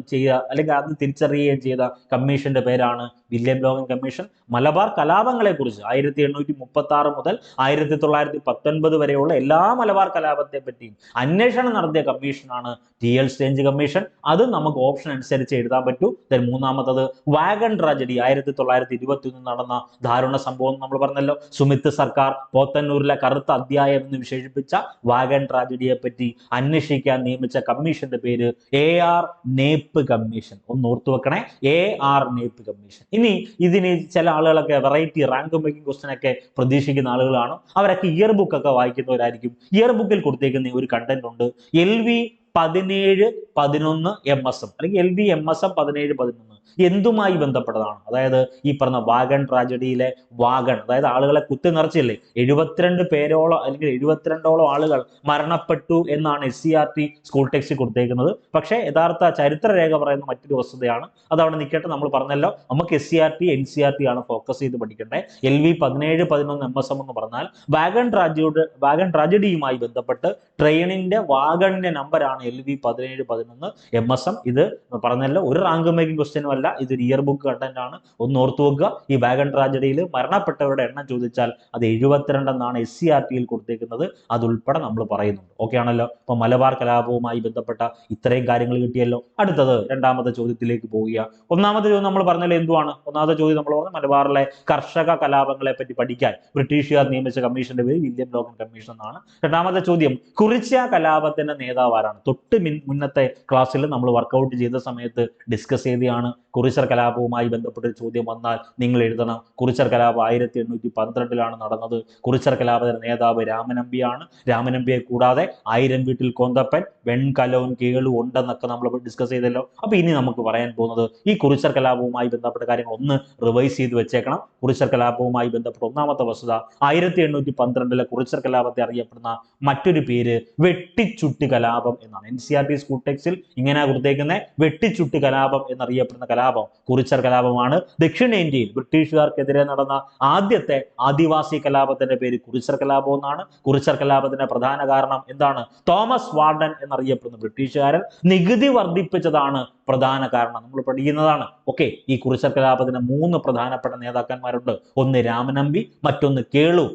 അല്ലെങ്കിൽ അത് തിരിച്ചറിയുകയും ചെയ്ത കമ്മീഷന്റെ പേരാണ് വില്യം ലോഗൻ കമ്മീഷൻ. മലബാർ കലാപങ്ങളെ കുറിച്ച് 1836 മുതൽ 1919 വരെയുള്ള എല്ലാ മലബാർ കലാപത്തെ പറ്റിയും അന്വേഷണം നടത്തിയ കമ്മീഷനാണ് TL സ്ട്രേഞ്ച് കമ്മീഷൻ. അത് നമുക്ക് ഓപ്ഷൻ അനുസരിച്ച് എഴുതാൻ പറ്റൂ. മൂന്നാമത്തത് വാഗൺ ട്രാജഡി, 1921 നടന്ന ദാരുണ സംഭവം നമ്മൾ പറഞ്ഞല്ലോ. സുമിത്ത് സർക്കാർ പോത്തന്നൂരിലെ കറുത്ത അധ്യായം എന്ന് വിശേഷിപ്പിച്ച വാഗൺ ട്രാജഡിയെ പറ്റി അന്വേഷിക്കാൻ നിയമിച്ച കമ്മീഷന്റെ പേര് AR നേപ്പ് കമ്മീഷൻ. ഒന്ന് ഓർത്തു വെക്കണേ, AR നേപ്പ് കമ്മീഷൻ. ഇനി ഇതിന് ചില ആളുകളൊക്കെ വെറൈറ്റി റാങ്ക് മേക്കിംഗ് ക്വസ്റ്റ്യൻ ഒക്കെ പ്രതീക്ഷിക്കുന്ന ആളുകളാണ്. അവരൊക്കെ ഇയർ ബുക്ക് ഒക്കെ വായിക്കുന്നവരായിരിക്കും. ഇയർ ബുക്കിൽ കൊടുത്തേക്കുന്ന ഒരു കണ്ടന്റ് ഉണ്ട്, LV 1711 MSM അല്ലെങ്കിൽ LV MSM 1711 എന്തുമായി ബന്ധപ്പെട്ടതാണ്? അതായത് ഈ പറഞ്ഞ വാഗൺ ട്രാജഡിയിലെ വാഗൺ, അതായത് ആളുകളെ കുത്തി നിറച്ചില്ലേ, 72 പേരോളം അല്ലെങ്കിൽ 72ഓളം ആളുകൾ മരണപ്പെട്ടു എന്നാണ് SCERT സ്കൂൾ ടെക്സ്റ്റ് കൊടുത്തേക്കുന്നത്. പക്ഷേ യഥാർത്ഥ ചരിത്രരേഖ പറയുന്ന മറ്റൊരു വസ്തുതയാണ്. അതവിടെ നിൽക്കട്ടെ. നമ്മൾ പറഞ്ഞല്ലോ നമുക്ക് SCERT NCERT ആണ് ഫോക്കസ് ചെയ്ത് പഠിക്കേണ്ടത്. LV 1711 MSM എന്ന് പറഞ്ഞാൽ വാഗൺ ട്രാജഡിയുമായി ബന്ധപ്പെട്ട് ട്രെയിനിന്റെ വാഗണിന്റെ നമ്പറാണ് LV 1711 MSM. ഇത് പറഞ്ഞല്ലോ ഒരു റാങ്ക് മേക്കിംഗ് ക്വസ്റ്റ്യനും അല്ല, ഇതൊരു ഇയർ ബുക്ക് കണ്ടന്റ് ആണ്. ഒന്ന് ഓർത്തു വെക്കുക. ഈ വാഗൺ ട്രാജഡിയിൽ മരണപ്പെട്ടവരുടെ എണ്ണം ചോദിച്ചാൽ അത് 72 എന്നാണ് SCERT കൊടുത്തേക്കുന്നത്. അതുൾപ്പെടെ നമ്മൾ പറയുന്നുണ്ട്. ഓക്കെ ആണല്ലോ? അപ്പൊ മലബാർ കലാപവുമായി ബന്ധപ്പെട്ട ഇത്രയും കാര്യങ്ങൾ കിട്ടിയല്ലോ. അടുത്തത് രണ്ടാമത്തെ ചോദ്യത്തിലേക്ക് പോവുക. ഒന്നാമത്തെ ചോദ്യം നമ്മൾ പറഞ്ഞല്ലോ എന്തുവാണ്? ഒന്നാമത്തെ ചോദ്യം നമ്മൾ പറഞ്ഞു മലബാറിലെ കർഷക കലാപങ്ങളെ പറ്റി പഠിക്കാൻ ബ്രിട്ടീഷുകാർ നിയമിച്ച കമ്മീഷന്റെ പേര് വില്യം ലോഗൻ കമ്മീഷൻ എന്നാണ്. രണ്ടാമത്തെ ചോദ്യം, കുറിച്യ കലാപത്തിന്റെ നേതാവ് ആരാണ്? തൊട്ട് മുന്നത്തെ ക്ലാസ്സിൽ നമ്മൾ വർക്കൗട്ട് ചെയ്ത സമയത്ത് ഡിസ്കസ് ചെയ്തതാണ്. കുറിച്യർ കലാപവുമായി ബന്ധപ്പെട്ട ഒരു ചോദ്യം വന്നാൽ നിങ്ങൾ എഴുതണം, കുറിച്യർ കലാപം 1812 നടന്നത്. കുറിച്യർ കലാപത്തിന്റെ നേതാവ് രാമനമ്പിയാണ്. രാമനമ്പിയെ കൂടാതെ 1000 വീട്ടിൽ കോന്തപ്പൻ, വെൺകലോൻ കേളു ഉണ്ടെന്നൊക്കെ നമ്മൾ ഡിസ്കസ് ചെയ്തല്ലോ. അപ്പൊ ഇനി നമുക്ക് പറയാൻ പോകുന്നത് ഈ കുറിച്യർ കലാപവുമായി ബന്ധപ്പെട്ട കാര്യങ്ങൾ ഒന്ന് റിവൈസ് ചെയ്ത് വെച്ചേക്കണം. കുറിച്യർ കലാപവുമായി ബന്ധപ്പെട്ട ഒന്നാമത്തെ വസ്തുത, 1812 കുറിച്യർ കലാപത്തെ അറിയപ്പെടുന്ന മറ്റൊരു പേര് വെട്ടിച്ചുട്ട് കലാപം എന്നാണ്. NCERT സ്കൂൾ ടെക്സ്റ്റിൽ ഇങ്ങനെ കൊടുത്തേക്കുന്നത് വെട്ടിച്ചുട്ട് കലാപം എന്നറിയപ്പെടുന്ന കലാപം കുറിച്യർ കലാപമാണ്. ദക്ഷിണേന്ത്യയിൽ ബ്രിട്ടീഷുകാർക്കെതിരെ നടന്ന ആദ്യത്തെ ആദിവാസി കലാപത്തിന്റെ പേര് കുറിച്യർ കലാപം എന്നാണ്. കുറിച്യർ കലാപത്തിന്റെ പ്രധാന കാരണം എന്താണ്? തോമസ് വാർഡൻ എന്നറിയപ്പെടുന്ന ബ്രിട്ടീഷുകാരൻ നികുതി വർദ്ധിപ്പിച്ചതാണ് പ്രധാന കാരണം. നമ്മൾ പഠിക്കുന്നതാണ്. ഓക്കെ, ഈ കുറിച്യർ കലാപത്തിന് 3 പ്രധാനപ്പെട്ട നേതാക്കന്മാരുണ്ട്. ഒന്ന് രാമനമ്പി, മറ്റൊന്ന് കേളു,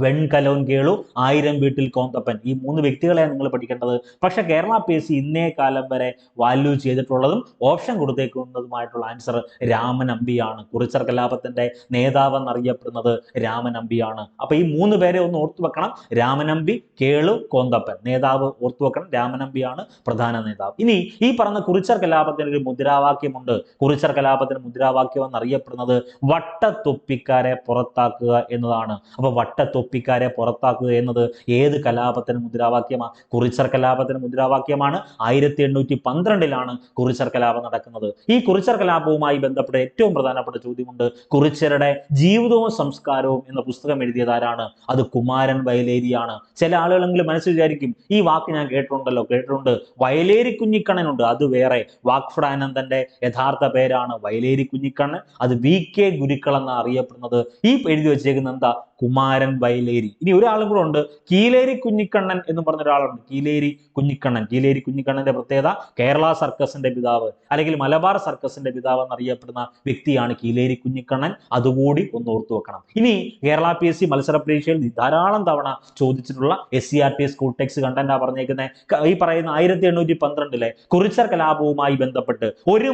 വെൺകലോൻ കേളു, 1000 വീട്ടിൽ കോന്തപ്പൻ. ഈ 3 വ്യക്തികളെയാണ് നിങ്ങൾ പഠിക്കേണ്ടത്. പക്ഷെ കേരള PSC ഇന്നേ കാലം വരെ വാല്യൂ ചെയ്തിട്ടുള്ളതും ഓപ്ഷൻ കൊടുത്തേക്കുന്നതുമായിട്ടുള്ള ആൻസർ രാമനമ്പിയാണ്. കുറിച്യർ കലാപത്തിന്റെ നേതാവ് എന്നറിയപ്പെടുന്നത് രാമനമ്പിയാണ്. അപ്പൊ ഈ 3 പേരെ ഒന്ന് ഓർത്തു വെക്കണം. രാമനമ്പി, കേളു, കോന്തപ്പൻ. നേതാവ് ഓർത്തു വെക്കണം, രാമനമ്പിയാണ് പ്രധാന നേതാവ്. ഇനി ഈ പറഞ്ഞ കുറിച്യർ കലാപത്തിന് ഒരു മുദ്രാവാക്യമുണ്ട്. കുറിച്യർ കലാപത്തിന് മുദ്രാവാക്യം എന്നറിയപ്പെടുന്നത് വട്ടത്തൊപ്പിക്കാരെ പുറത്താക്കുക എന്നതാണ്. അപ്പൊ വട്ടത്തൊപ്പി തൊപ്പിക്കാരെ പുറത്താക്കുക എന്നത് ഏത് കലാപത്തിന് മുദ്രാവാക്യമാണ്? കുറിച്യർ കലാപത്തിന് മുദ്രാവാക്യമാണ്. 1812 കുറിച്യർ കലാപം നടക്കുന്നത്. ഈ കുറിച്യർ കലാപവുമായി ബന്ധപ്പെട്ട ഏറ്റവും പ്രധാനപ്പെട്ട ചോദ്യമുണ്ട്. കുറിച്യരുടെ ജീവിതവും സംസ്കാരവും എന്ന പുസ്തകം എഴുതിയതാരാണ്? അത് കുമാരൻ വയലേരിയാണ്. ചില ആളുകളെങ്കിലും മനസ്സിൽ വിചാരിക്കും, ഈ വാക്ക് ഞാൻ കേട്ടിട്ടുണ്ട്. വയലേരി കുഞ്ഞിക്കണ്ണനുണ്ട്, അത് വേറെ. വാക്ഫടാനന്ദന്റെ യഥാർത്ഥ പേരാണ് വയലേരി കുഞ്ഞിക്കണ്ണൻ. അത് VK ഗുരുക്കൾ എന്ന അറിയപ്പെടുന്നത്. ഈ എഴുതി വെച്ചേക്കുന്ന എന്താ? കുമാരൻ വയലേരി. ഇനി ഒരാളും കൂടെ ഉണ്ട്, കീലേരി കുഞ്ഞിക്കണ്ണൻ എന്ന് പറഞ്ഞ ഒരാളുണ്ട്. കീലേരി കുഞ്ഞിക്കണ്ണന്റെ പ്രത്യേകത കേരള സർക്കസിന്റെ പിതാവ് അല്ലെങ്കിൽ മലബാർ സർക്കസിന്റെ പിതാവ് എന്നറിയപ്പെടുന്ന വ്യക്തിയാണ് കീലേരി കുഞ്ഞിക്കണ്ണൻ. അതുകൂടി ഒന്ന് ഓർത്തു വെക്കണം. ഇനി കേരള PSC മത്സര പരീക്ഷയിൽ ധാരാളം തവണ ചോദിച്ചിട്ടുള്ള SCERT സ്കൂൾ ടെക്സ്റ്റ് കണ്ടന്റാ പറഞ്ഞേക്കുന്നത്. ഈ പറയുന്ന 1812 കുറിച്യർ കലാപവുമായി ബന്ധപ്പെട്ട് ഒരു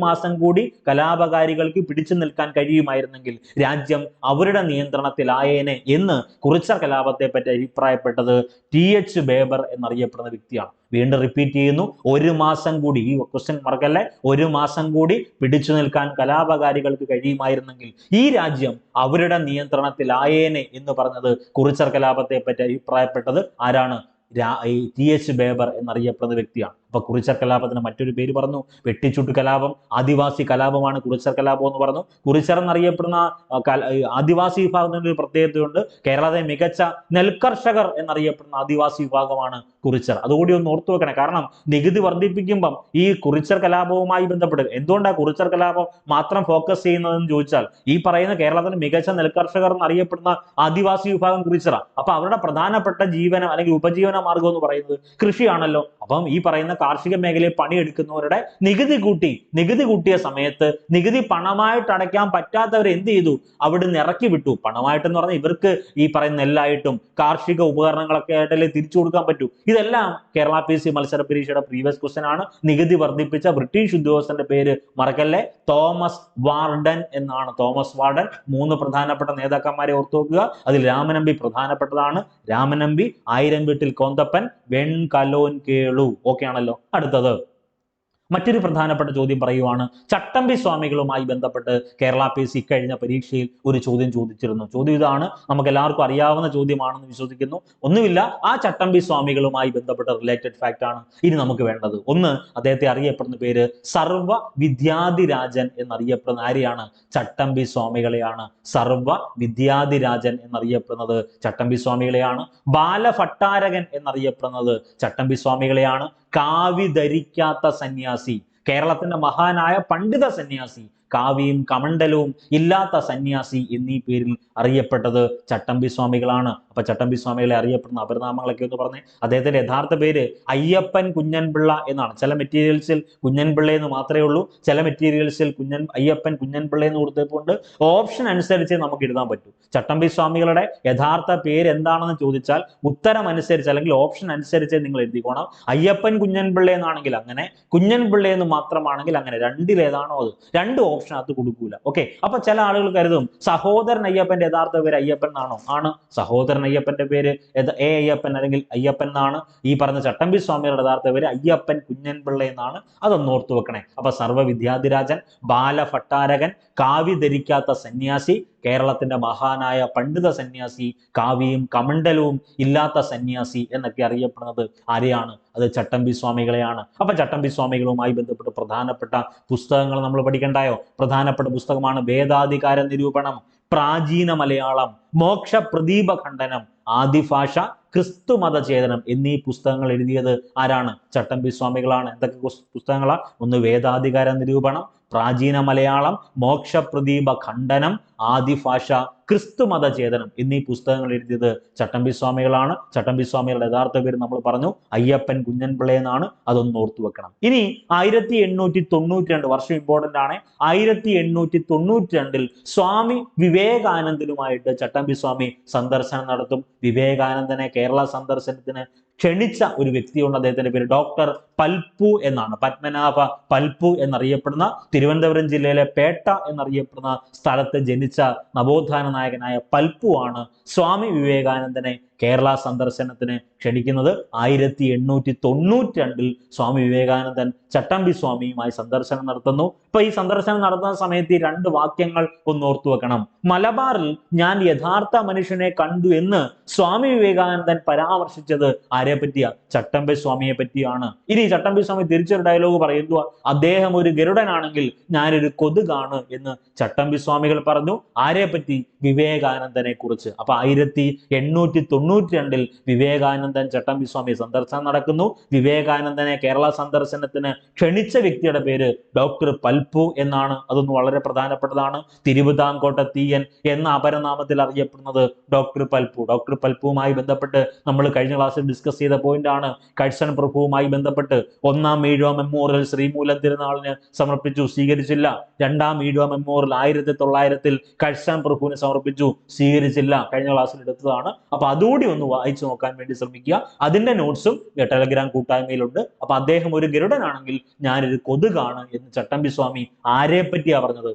മാസം കൂടി കലാപകാരികൾക്ക് പിടിച്ചു നിൽക്കാൻ കഴിയുമായിരുന്നെങ്കിൽ രാജ്യം അവരുടെ നിയന്ത്രണത്തിലായേനെ എന്ന് കുറിച്യർ കലാപത്തെ പറ്റി അഭിപ്രായപ്പെട്ടത് TH ബേബർ എന്നറിയപ്പെടുന്ന വ്യക്തിയാണ്. വീണ്ടും റിപ്പീറ്റ് ചെയ്യുന്നു, ഒരു മാസം കൂടി, ഈ ക്വസ്റ്റ്യൻ മറക്കല്ലേ, ഒരു മാസം കൂടി പിടിച്ചു നിൽക്കാൻ കലാപകാരികൾക്ക് കഴിയുമായിരുന്നെങ്കിൽ ഈ രാജ്യം അവരുടെ നിയന്ത്രണത്തിലായേനെ എന്ന് പറഞ്ഞത് കുറിച്യർ കലാപത്തെ പറ്റി അഭിപ്രായപ്പെട്ടത് ആരാണ്? TH ബേബർ എന്നറിയപ്പെടുന്ന വ്യക്തിയാണ്. അപ്പൊ കുറിച്യർ കലാപത്തിന് മറ്റൊരു പേര് പറഞ്ഞു, വെട്ടിച്ചുട്ട് കലാപം. ആദിവാസി കലാപമാണ് കുറിച്യർ കലാപം എന്ന് പറഞ്ഞു. കുറിച്യർ എന്നറിയപ്പെടുന്ന ആദിവാസി വിഭാഗത്തിന്റെ ഒരു പ്രത്യേകതയുണ്ട്. കേരളത്തിലെ മികച്ച നെൽകർഷകർ എന്നറിയപ്പെടുന്ന ആദിവാസി വിഭാഗമാണ് കുറിച്യർ. അതുകൂടി ഒന്ന് ഓർത്തു വെക്കണേ. കാരണം നികുതി വർദ്ധിപ്പിക്കുമ്പം ഈ കുറിച്യർ കലാപവുമായി ബന്ധപ്പെട്ട് എന്തുകൊണ്ടാണ് കുറിച്യർ കലാപം മാത്രം ഫോക്കസ് ചെയ്യുന്നതെന്ന് ചോദിച്ചാൽ, ഈ പറയുന്ന കേരളത്തിലെ മികച്ച നെൽകർഷകർ എന്നറിയപ്പെടുന്ന ആദിവാസി വിഭാഗം കുറിച്യറാണ്. അപ്പൊ അവരുടെ പ്രധാനപ്പെട്ട ജീവനം അല്ലെങ്കിൽ ഉപജീവന മാർഗം എന്ന് പറയുന്നത് കൃഷിയാണല്ലോ. അപ്പം ഈ പറയുന്ന കാർഷിക മേഖലയിൽ പണിയെടുക്കുന്നവരുടെ നികുതി കൂട്ടിയ സമയത്ത് നികുതി പണമായിട്ട് അടയ്ക്കാൻ പറ്റാത്തവർ എന്ത് ചെയ്തു? അവിടുന്ന് ഇറക്കി വിട്ടു. പണമായിട്ടെന്ന് പറഞ്ഞാൽ ഇവർക്ക് ഈ പറയുന്ന നെല്ലായിട്ടും കാർഷിക ഉപകരണങ്ങളൊക്കെ ആയിട്ടല്ലേ തിരിച്ചു കൊടുക്കാൻ പറ്റൂ. ഇതെല്ലാം കേരള PSC മത്സര പരീക്ഷയുടെ പ്രീവിയസ് ക്വസ്റ്റ്യൻ ആണ്. നികുതി വർദ്ധിപ്പിച്ച ബ്രിട്ടീഷ് ഉദ്യോഗസ്ഥന്റെ പേര് മറക്കല്ലേ, തോമസ് വാർഡൻ എന്നാണ്. Thomas warden. 3 പ്രധാനപ്പെട്ട നേതാക്കന്മാരെ ഓർത്തു വെക്കുക. അതിൽ രാമനമ്പി പ്രധാനപ്പെട്ടതാണ്. രാമനമ്പി, ആയിരം വീട്ടിൽ കോന്തപ്പൻ, വെൺകലോൻ കേളു. ഓക്കെ ആണല്ലോ. അടുത്തത് മറ്റൊരു പ്രധാനപ്പെട്ട ചോദ്യം പറയുവാണ്. ചട്ടമ്പി സ്വാമികളുമായി ബന്ധപ്പെട്ട് കേരള PSC കഴിഞ്ഞ പരീക്ഷയിൽ ഒരു ചോദ്യം ചോദിച്ചിരുന്നു. ചോദ്യം ഇതാണ്, നമുക്ക് എല്ലാവർക്കും അറിയാവുന്ന ചോദ്യമാണെന്ന് വിശ്വസിക്കുന്നു. ഒന്നുമില്ല, ആ ചട്ടമ്പി സ്വാമികളുമായി ബന്ധപ്പെട്ട റിലേറ്റഡ് ഫാക്ട് ആണ് ഇനി നമുക്ക് വേണ്ടത്. ഒന്ന്, അദ്ദേഹത്തെ അറിയപ്പെടുന്ന പേര് സർവ വിദ്യാധിരാജൻ എന്നറിയപ്പെടുന്ന ആരെയാണ്? ചട്ടമ്പി സ്വാമികളെയാണ്. സർവ വിദ്യാധിരാജൻ എന്നറിയപ്പെടുന്നത് ചട്ടമ്പി സ്വാമികളെയാണ്. ബാലഭട്ടാരകൻ എന്നറിയപ്പെടുന്നത് ചട്ടമ്പി സ്വാമികളെയാണ്. കാവി ധരിക്കാത്ത സന്യാസി, കേരളത്തിന്റെ മഹാനായ പണ്ഡിത സന്യാസി, കാവിയും കമണ്ഡലവും ഇല്ലാത്ത സന്യാസി എന്നീ പേരിൽ അറിയപ്പെട്ടത് ചട്ടമ്പി സ്വാമികളാണ്. അപ്പൊ ചട്ടമ്പി സ്വാമികളെ അറിയപ്പെടുന്ന അപരനാമങ്ങളൊക്കെ ഒന്ന് പറഞ്ഞേ. അദ്ദേഹത്തിന്റെ യഥാർത്ഥ പേര് അയ്യപ്പൻ കുഞ്ഞൻപിള്ള എന്നാണ്. ചില മെറ്റീരിയൽസിൽ കുഞ്ഞൻപിള്ള എന്ന് മാത്രമേ ഉള്ളൂ, ചില മെറ്റീരിയൽസിൽ അയ്യപ്പൻ കുഞ്ഞൻപിള്ള എന്ന് കൊടുത്തപ്പോണ്ട് ഓപ്ഷൻ അനുസരിച്ച് നമുക്ക് എഴുതാൻ പറ്റൂ. ചട്ടമ്പി സ്വാമികളുടെ യഥാർത്ഥ പേര് എന്താണെന്ന് ചോദിച്ചാൽ ഉത്തരം അനുസരിച്ച് അല്ലെങ്കിൽ ഓപ്ഷൻ അനുസരിച്ച് നിങ്ങൾ എഴുതിക്കോണം. അയ്യപ്പൻ കുഞ്ഞൻപിള്ള എന്നാണെങ്കിൽ അങ്ങനെ, കുഞ്ഞൻപിള്ള എന്ന് മാത്രമാണെങ്കിൽ അങ്ങനെ. രണ്ടിലേതാണോ അത്? രണ്ട് ഓപ്ഷൻ അത് കൊടുക്കൂല. ഓക്കെ. അപ്പൊ ചില ആളുകൾ കരുതും സഹോദരൻ അയ്യപ്പന്റെ യഥാർത്ഥ പേര് അയ്യപ്പൻ എന്നാണോ? ആണ്. സഹോദരൻ അയ്യപ്പന്റെ പേര് അയ്യപ്പൻ അല്ലെങ്കിൽ അയ്യപ്പൻ എന്നാണ്. ഈ പറഞ്ഞ ചട്ടമ്പി സ്വാമിയുടെ യഥാർത്ഥ പേര് അയ്യപ്പൻ കുഞ്ഞൻപിള്ള എന്നാണ്. അതൊന്ന് ഓർത്തു വെക്കണേ. അപ്പൊ സർവ്വ വിദ്യാധിരാജൻ, ബാലഭട്ടാരകൻ, കാവി ധരിക്കാത്ത സന്യാസി, കേരളത്തിന്റെ മഹാനായ പണ്ഡിത സന്യാസി, കാവിയും കമണ്ഡലവും ഇല്ലാത്ത സന്യാസി എന്നൊക്കെ അറിയപ്പെടുന്നത് ആരെയാണ്? അത് ചട്ടമ്പി സ്വാമികളെയാണ്. അപ്പൊ ചട്ടമ്പി സ്വാമികളുമായി ബന്ധപ്പെട്ട് പ്രധാനപ്പെട്ട പുസ്തകങ്ങൾ നമ്മൾ പഠിക്കണ്ടായോ? പ്രധാനപ്പെട്ട പുസ്തകമാണ് വേദാധികാര നിരൂപണം, പ്രാചീന മലയാളം, മോക്ഷ പ്രദീപ ഖണ്ഡനം, ആദിഭാഷ, ക്രിസ്തു മതചേതനം എന്നീ പുസ്തകങ്ങൾ എഴുതിയത് ആരാണ്? ചട്ടമ്പി സ്വാമികളാണ്. എന്തൊക്കെ പുസ്തകങ്ങളാ? ഒന്ന് വേദാധികാര നിരൂപണം, പ്രാചീന മലയാളം, മോക്ഷ പ്രദീപ ഖണ്ഡനം, ആദിഭാഷ, ക്രിസ്തു മതചേതനം എന്നീ പുസ്തകങ്ങൾ എഴുതിയത് ചട്ടമ്പി സ്വാമികളാണ്. ചട്ടമ്പി സ്വാമികളുടെ യഥാർത്ഥ പേര് നമ്മൾ പറഞ്ഞു അയ്യപ്പൻ കുഞ്ഞൻപിള്ള എന്നാണ്. അതൊന്ന് ഓർത്തു വെക്കണം. ഇനി 1892 വർഷം ഇമ്പോർട്ടന്റ് ആണ്. 1892 സ്വാമി വിവേകാനന്ദനുമായിട്ട് ചട്ടമ്പി സ്വാമി സന്ദർശനം നടത്തും. വിവേകാനന്ദനെ കേരള സന്ദർശനത്തിന് ക്ഷണിച്ച ഒരു വ്യക്തിയുണ്ട്. അദ്ദേഹത്തിന്റെ പേര് ഡോക്ടർ പൽപ്പു എന്നാണ്. പത്മനാഭ പൽപ്പു എന്നറിയപ്പെടുന്ന തിരുവനന്തപുരം ജില്ലയിലെ പേട്ട എന്നറിയപ്പെടുന്ന സ്ഥലത്ത് ജനിച്ച നവോത്ഥാന നായകനായ പൽപ്പു ആണ് സ്വാമി വിവേകാനന്ദനെ കേരള സന്ദർശനത്തിന് ക്ഷണിക്കുന്നത്. 1892 സ്വാമി വിവേകാനന്ദൻ ചട്ടമ്പി സ്വാമിയുമായി സന്ദർശനം നടത്തുന്നു. ഇപ്പൊ ഈ സന്ദർശനം നടത്തുന്ന സമയത്ത് ഈ 2 വാക്യങ്ങൾ ഒന്ന് ഓർത്തു വെക്കണം. മലബാറിൽ ഞാൻ യഥാർത്ഥ മനുഷ്യനെ കണ്ടു എന്ന് സ്വാമി വിവേകാനന്ദൻ പരാമർശിച്ചത് ആരെ പറ്റിയാ? ചട്ടമ്പി സ്വാമിയെ പറ്റിയാണ്. ഇനി ചട്ടമ്പി സ്വാമി തിരിച്ചൊരു ഡയലോഗ് പറയുന്നു, അദ്ദേഹം ഒരു ഗരുഡനാണെങ്കിൽ ഞാനൊരു കൊതുകാണ് എന്ന് ചട്ടമ്പി സ്വാമികൾ പറഞ്ഞു. ആരെ പറ്റി? വിവേകാനന്ദനെ കുറിച്ച്. അപ്പൊ 1892 വിവേകാനന്ദൻ ചട്ടമ്പി സ്വാമി സന്ദർശനം നടക്കുന്നു. വിവേകാനന്ദനെ കേരള സന്ദർശനത്തിന് ക്ഷണിച്ച വ്യക്തിയുടെ പേര് ഡോക്ടർ പൽപ്പു എന്നാണ്. അതൊന്ന് വളരെ പ്രധാനപ്പെട്ടതാണ്. തിരുവിതാംകോട്ട തീയൻ എന്ന അപരനാമത്തിൽ അറിയപ്പെടുന്നത് ഡോക്ടർ പൽപ്പു. ഡോക്ടർ പൽപ്പുവുമായി ബന്ധപ്പെട്ട് നമ്മൾ കഴിഞ്ഞ ക്ലാസ്സിൽ ഡിസ്കസ് ചെയ്ത പോയിന്റ് ആണ്. കഴ്സൺ പ്രഭുവുമായി ബന്ധപ്പെട്ട് 1-ാം ഈഴവ മെമ്മോറിയൽ ശ്രീമൂലം തിരുനാളിന് സമർപ്പിച്ചു, സ്വീകരിച്ചില്ല. 2-ാം ഈഴവ മെമ്മോറിയൽ 1900 കഴ്സൺ പ്രഭുവിന് സമർപ്പിച്ചു, സ്വീകരിച്ചില്ല. കഴിഞ്ഞ ക്ലാസ്സിൽ എടുത്തതാണ്. അപ്പൊ അതുകൂടി ഒന്ന് വായിച്ചു നോക്കാൻ വേണ്ടി ശ്രമിക്കുക. അതിന്റെ നോട്ട്സും ടെലഗ്രാം കൂട്ടായ്മയിലുണ്ട്. അപ്പൊ അദ്ദേഹം ഒരു ഗരുഡനാണെങ്കിൽ ഞാനൊരു കൊതുകാണ് എന്ന് ചട്ടമ്പി സ്വാമി ആരെ പറ്റിയാ പറഞ്ഞത്?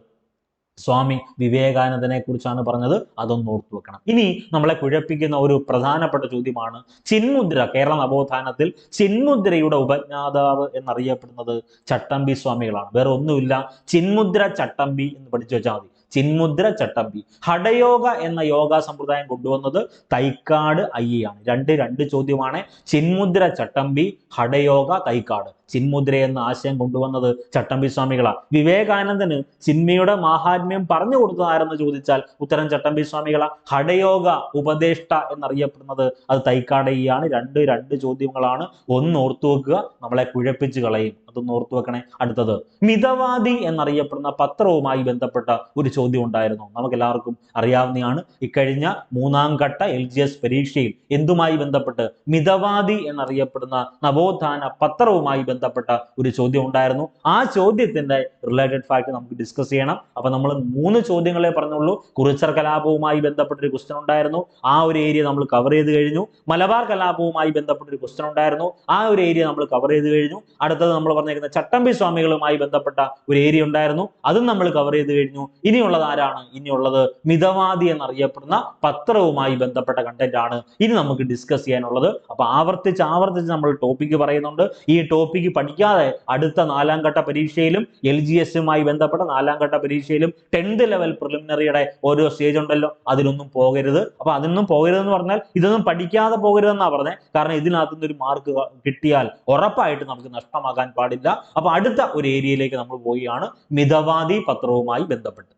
സ്വാമി വിവേകാനന്ദനെ കുറിച്ചാണ് പറഞ്ഞത്. അതൊന്ന് ഓർത്തു വെക്കണം. ഇനി നമ്മളെ കുഴപ്പിക്കുന്ന ഒരു പ്രധാനപ്പെട്ട ചോദ്യമാണ് ചിന്മുദ്ര. കേരള നവോത്ഥാനത്തിൽ ചിന്മുദ്രയുടെ ഉപജ്ഞാതാവ് എന്നറിയപ്പെടുന്നത് ചട്ടമ്പി സ്വാമികളാണ്. വേറെ ഒന്നുമില്ല, ചിന്മുദ്ര ചട്ടമ്പി എന്ന് പഠിച്ചു വെച്ചാൽ മതി. ചിന്മുദ്ര ചട്ടമ്പി. ഹഠയോഗ എന്ന യോഗ സമ്പ്രദായം കൊണ്ടുവന്നത് തൈക്കാട് അയ്യയാണ്. രണ്ട് ചോദ്യമാണ്. ചിന്മുദ്ര ചട്ടമ്പി, ഹഠയോഗ തൈക്കാട്. ചിന്മുദ്ര എന്ന ആശയം കൊണ്ടുവന്നത് ചട്ടമ്പി സ്വാമികളാണ്. വിവേകാനന്ദന് ചിന്മയുടെ മാഹാത്മ്യം പറഞ്ഞു കൊടുത്തത് ആരെന്ന് ചോദിച്ചാൽ ഉത്തരം ചട്ടമ്പി സ്വാമികളാ. ഹഠയോഗ ഉപദേഷ്ട എന്നറിയപ്പെടുന്നത് അത് തൈക്കാടയ്യാണ്. രണ്ട് ചോദ്യങ്ങളാണ്. ഒന്ന് ഓർത്തു വെക്കുക, നമ്മളെ കുഴപ്പിച്ച് കളയും. അതൊന്ന് ഓർത്തു വെക്കണേ. അടുത്തത് മിതവാദി എന്നറിയപ്പെടുന്ന പത്രവുമായി ബന്ധപ്പെട്ട ഒരു ചോദ്യം ഉണ്ടായിരുന്നു. നമുക്ക് എല്ലാവർക്കും അറിയാവുന്നതാണ്. ഇക്കഴിഞ്ഞ 3-ാം ഘട്ട LGS പരീക്ഷയിൽ എന്തുമായി ബന്ധപ്പെട്ട്? മിതവാദി എന്നറിയപ്പെടുന്ന നവോത്ഥാന പത്രവുമായി ബന്ധപ്പെട്ട ഒരു ചോദ്യം ഉണ്ടായിരുന്നു. ആ ചോദ്യത്തിന്റെ റിലേറ്റഡ് ഫാക്ട് നമുക്ക് ഡിസ്കസ് ചെയ്യണം. അപ്പൊ നമ്മൾ 3 ചോദ്യങ്ങളെ പറഞ്ഞുള്ളൂ. കുറിച്ചർ കലാപവുമായി ബന്ധപ്പെട്ട ഒരു ക്വസ്റ്റ്യൻ ഉണ്ടായിരുന്നു, ആ ഒരു ഏരിയ നമ്മൾ കവർ ചെയ്ത് കഴിഞ്ഞു. മലബാർ കലാപവുമായി ബന്ധപ്പെട്ട ഒരു ക്വസ്റ്റ്യൻ ഉണ്ടായിരുന്നു, ആ ഒരു ഏരിയ നമ്മൾ കവർ ചെയ്ത് കഴിഞ്ഞു. അടുത്തത് നമ്മൾ പറഞ്ഞിരിക്കുന്ന ചട്ടമ്പി സ്വാമികളുമായി ബന്ധപ്പെട്ട ഒരു ഏരിയ ഉണ്ടായിരുന്നു, അതും നമ്മൾ കവർ ചെയ്ത് കഴിഞ്ഞു. ഇനിയുള്ളത് ആരാണ്? ഇനിയുള്ളത് മിതവാദി എന്നറിയപ്പെടുന്ന പത്രവുമായി ബന്ധപ്പെട്ട കണ്ടന്റ് ആണ് ഇനി നമുക്ക് ഡിസ്കസ് ചെയ്യാനുള്ളത്. അപ്പൊ ആവർത്തിച്ച് നമ്മൾ ടോപ്പിക്ക് പറയുന്നുണ്ട്. ഈ ടോപ്പിക്ക് പഠിക്കാതെ അടുത്ത 4-ാം ഘട്ട പരീക്ഷയിലും LGSുമായി ബന്ധപ്പെട്ട 4-ാം ഘട്ട പരീക്ഷയിലും 10th ലെവൽ പ്രിലിമിനറിയുടെ ഓരോ സ്റ്റേജ് ഉണ്ടല്ലോ, അതിലൊന്നും പോകരുത്. അപ്പൊ അതൊന്നും പോകരുതെന്ന് പറഞ്ഞാൽ ഇതൊന്നും പഠിക്കാതെ പോകരുതെന്നാ പറഞ്ഞത്. കാരണം ഇതിനകത്തുനിന്ന് ഒരു മാർക്ക് കിട്ടിയാൽ ഉറപ്പായിട്ട് നമുക്ക് നഷ്ടമാകാൻ പാടില്ല. അപ്പൊ അടുത്ത ഒരു ഏരിയയിലേക്ക് നമ്മൾ പോവുകയാണ്, മിതവാദി പത്രവുമായി ബന്ധപ്പെട്ട്.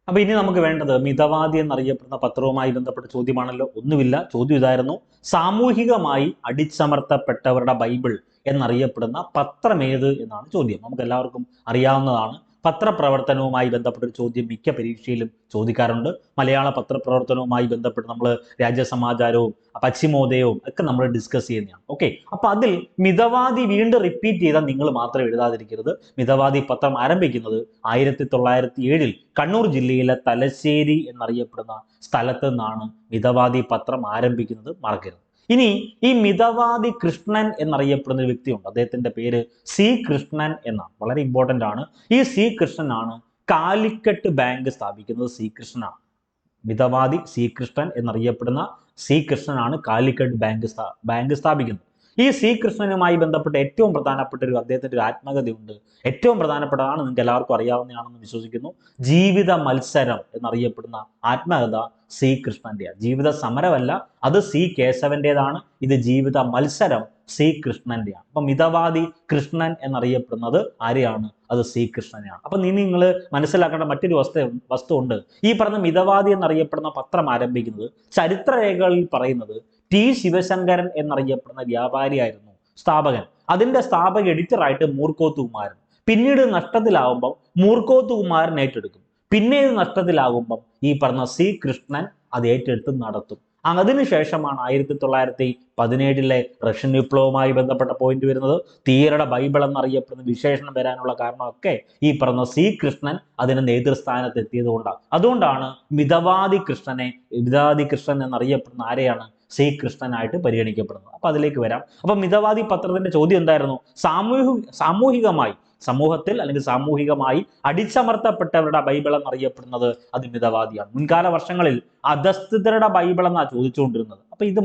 അപ്പൊ ഇനി നമുക്ക് വേണ്ടത് മിതവാദി എന്നറിയപ്പെടുന്ന പത്രവുമായി ബന്ധപ്പെട്ട ചോദ്യമാണല്ലോ. ഒന്നുമില്ല, ചോദ്യം ഇതായിരുന്നു: സാമൂഹികമായി അടിച്ചമർത്തപ്പെട്ടവരുടെ ബൈബിൾ എന്നറിയപ്പെടുന്ന പത്രം ഏത് എന്നാണ് ചോദ്യം. നമുക്ക് എല്ലാവർക്കും അറിയാവുന്നതാണ്. പത്രപ്രവർത്തനവുമായി ബന്ധപ്പെട്ട ഒരു ചോദ്യം മിക്ക പരീക്ഷയിലും ചോദിക്കാറുണ്ട്. മലയാള പത്രപ്രവർത്തനവുമായി ബന്ധപ്പെട്ട് നമ്മൾ രാജ്യസമാചാരവും പശ്ചിമോദയവും ഒക്കെ നമ്മൾ ഡിസ്കസ് ചെയ്യുന്നതാണ്. ഓക്കെ, അപ്പൊ അതിൽ മിതവാദി വീണ്ടും റിപ്പീറ്റ് ചെയ്താൽ നിങ്ങൾ മാത്രം എഴുതാതിരിക്കരുത്. മിതവാദി പത്രം ആരംഭിക്കുന്നത് 1907 കണ്ണൂർ ജില്ലയിലെ തലശ്ശേരി എന്നറിയപ്പെടുന്ന സ്ഥലത്ത് നിന്നാണ് മിതവാദി പത്രം ആരംഭിക്കുന്നത്. മറക്കരുത്. ഇനി ഈ മിതവാദി കൃഷ്ണൻ എന്നറിയപ്പെടുന്ന ഒരു വ്യക്തിയുണ്ട്. അദ്ദേഹത്തിന്റെ പേര് സി കൃഷ്ണൻ എന്നാണ്. വളരെ ഇമ്പോർട്ടന്റ് ആണ്. ഈ സി കൃഷ്ണനാണ് കാലിക്കറ്റ് ബാങ്ക് സ്ഥാപിക്കുന്നത്. സി കൃഷ്ണനാണ് മിതവാദി. സി കൃഷ്ണൻ എന്നറിയപ്പെടുന്ന സി കൃഷ്ണനാണ് കാലിക്കറ്റ് ബാങ്ക് സ്ഥാപിക്കുന്നത്. ഈ സി കൃഷ്ണനുമായി ബന്ധപ്പെട്ട് ഏറ്റവും പ്രധാനപ്പെട്ട അദ്ദേഹത്തിന്റെ ഒരു ആത്മകഥയുണ്ട്. ഏറ്റവും പ്രധാനപ്പെട്ടതാണ്, നിങ്ങൾക്ക് എല്ലാവർക്കും അറിയാവുന്നതാണെന്ന് വിശ്വസിക്കുന്നു. ജീവിത മത്സരം എന്നറിയപ്പെടുന്ന ആത്മകഥ സി കൃഷ്ണന്റെയാണ്. ജീവിത സമരമല്ല, അത് സി കേശവന്റേതാണ്. ഇത് ജീവിത മത്സരം സി കൃഷ്ണന്റെയാണ്. അപ്പൊ മിതവാദി കൃഷ്ണൻ എന്നറിയപ്പെടുന്നത് ആരെയാണ്? അത് സി കൃഷ്ണനെയാണ്. അപ്പൊ നിങ്ങൾ മനസ്സിലാക്കേണ്ട മറ്റൊരു വസ്തുണ്ട്. ഈ പറഞ്ഞ മിതവാദി എന്നറിയപ്പെടുന്ന പത്രം ആരംഭിക്കുന്നത് ചരിത്രരേഖകളിൽ പറയുന്നത് ടി ശിവശങ്കരൻ എന്നറിയപ്പെടുന്ന വ്യാപാരിയായിരുന്നു സ്ഥാപകൻ. അതിന്റെ സ്ഥാപക എഡിറ്ററായിട്ട് മൂർക്കോത്ത് കുമാരൻ. പിന്നീട് നഷ്ടത്തിലാകുമ്പോൾ മൂർക്കോത്ത് കുമാരൻ ഏറ്റെടുക്കും. പിന്നെ ഇത് നഷ്ടത്തിലാകുമ്പം ഈ പറഞ്ഞ സി കൃഷ്ണൻ അത് ഏറ്റെടുത്ത് നടത്തും. അതിനുശേഷമാണ് 1917 റഷ്യൻ വിപ്ലവവുമായി ബന്ധപ്പെട്ട പോയിന്റ് വരുന്നത്. തീയരുടെ ബൈബിൾ എന്നറിയപ്പെടുന്ന വിശേഷണം വരാനുള്ള കാരണമൊക്കെ ഈ പറഞ്ഞ സി കൃഷ്ണൻ അതിന് നേതൃസ്ഥാനത്ത് എത്തിയത് കൊണ്ടാണ്. അതുകൊണ്ടാണ് മിതവാദി കൃഷ്ണൻ എന്നറിയപ്പെടുന്ന ആരെയാണ്? സി കൃഷ്ണനായിട്ട് പരിഗണിക്കപ്പെടുന്നത്. അപ്പൊ അതിലേക്ക് വരാം. അപ്പൊ മിതവാദി പത്രത്തിന്റെ ചോദ്യം എന്തായിരുന്നു? സാമൂഹികമായി സമൂഹത്തിൽ അല്ലെങ്കിൽ സാമൂഹികമായി അടിച്ചമർത്തപ്പെട്ടവരുടെ ബൈബിൾ എന്നറിയപ്പെടുന്നത് അത് മിതവാദിയാണ്. മുൻകാല വർഷങ്ങളിൽ അധസ്ഥിതരുടെ ബൈബിൾ എന്നാ ചോദിച്ചുകൊണ്ടിരുന്നത്. അപ്പൊ ഇത്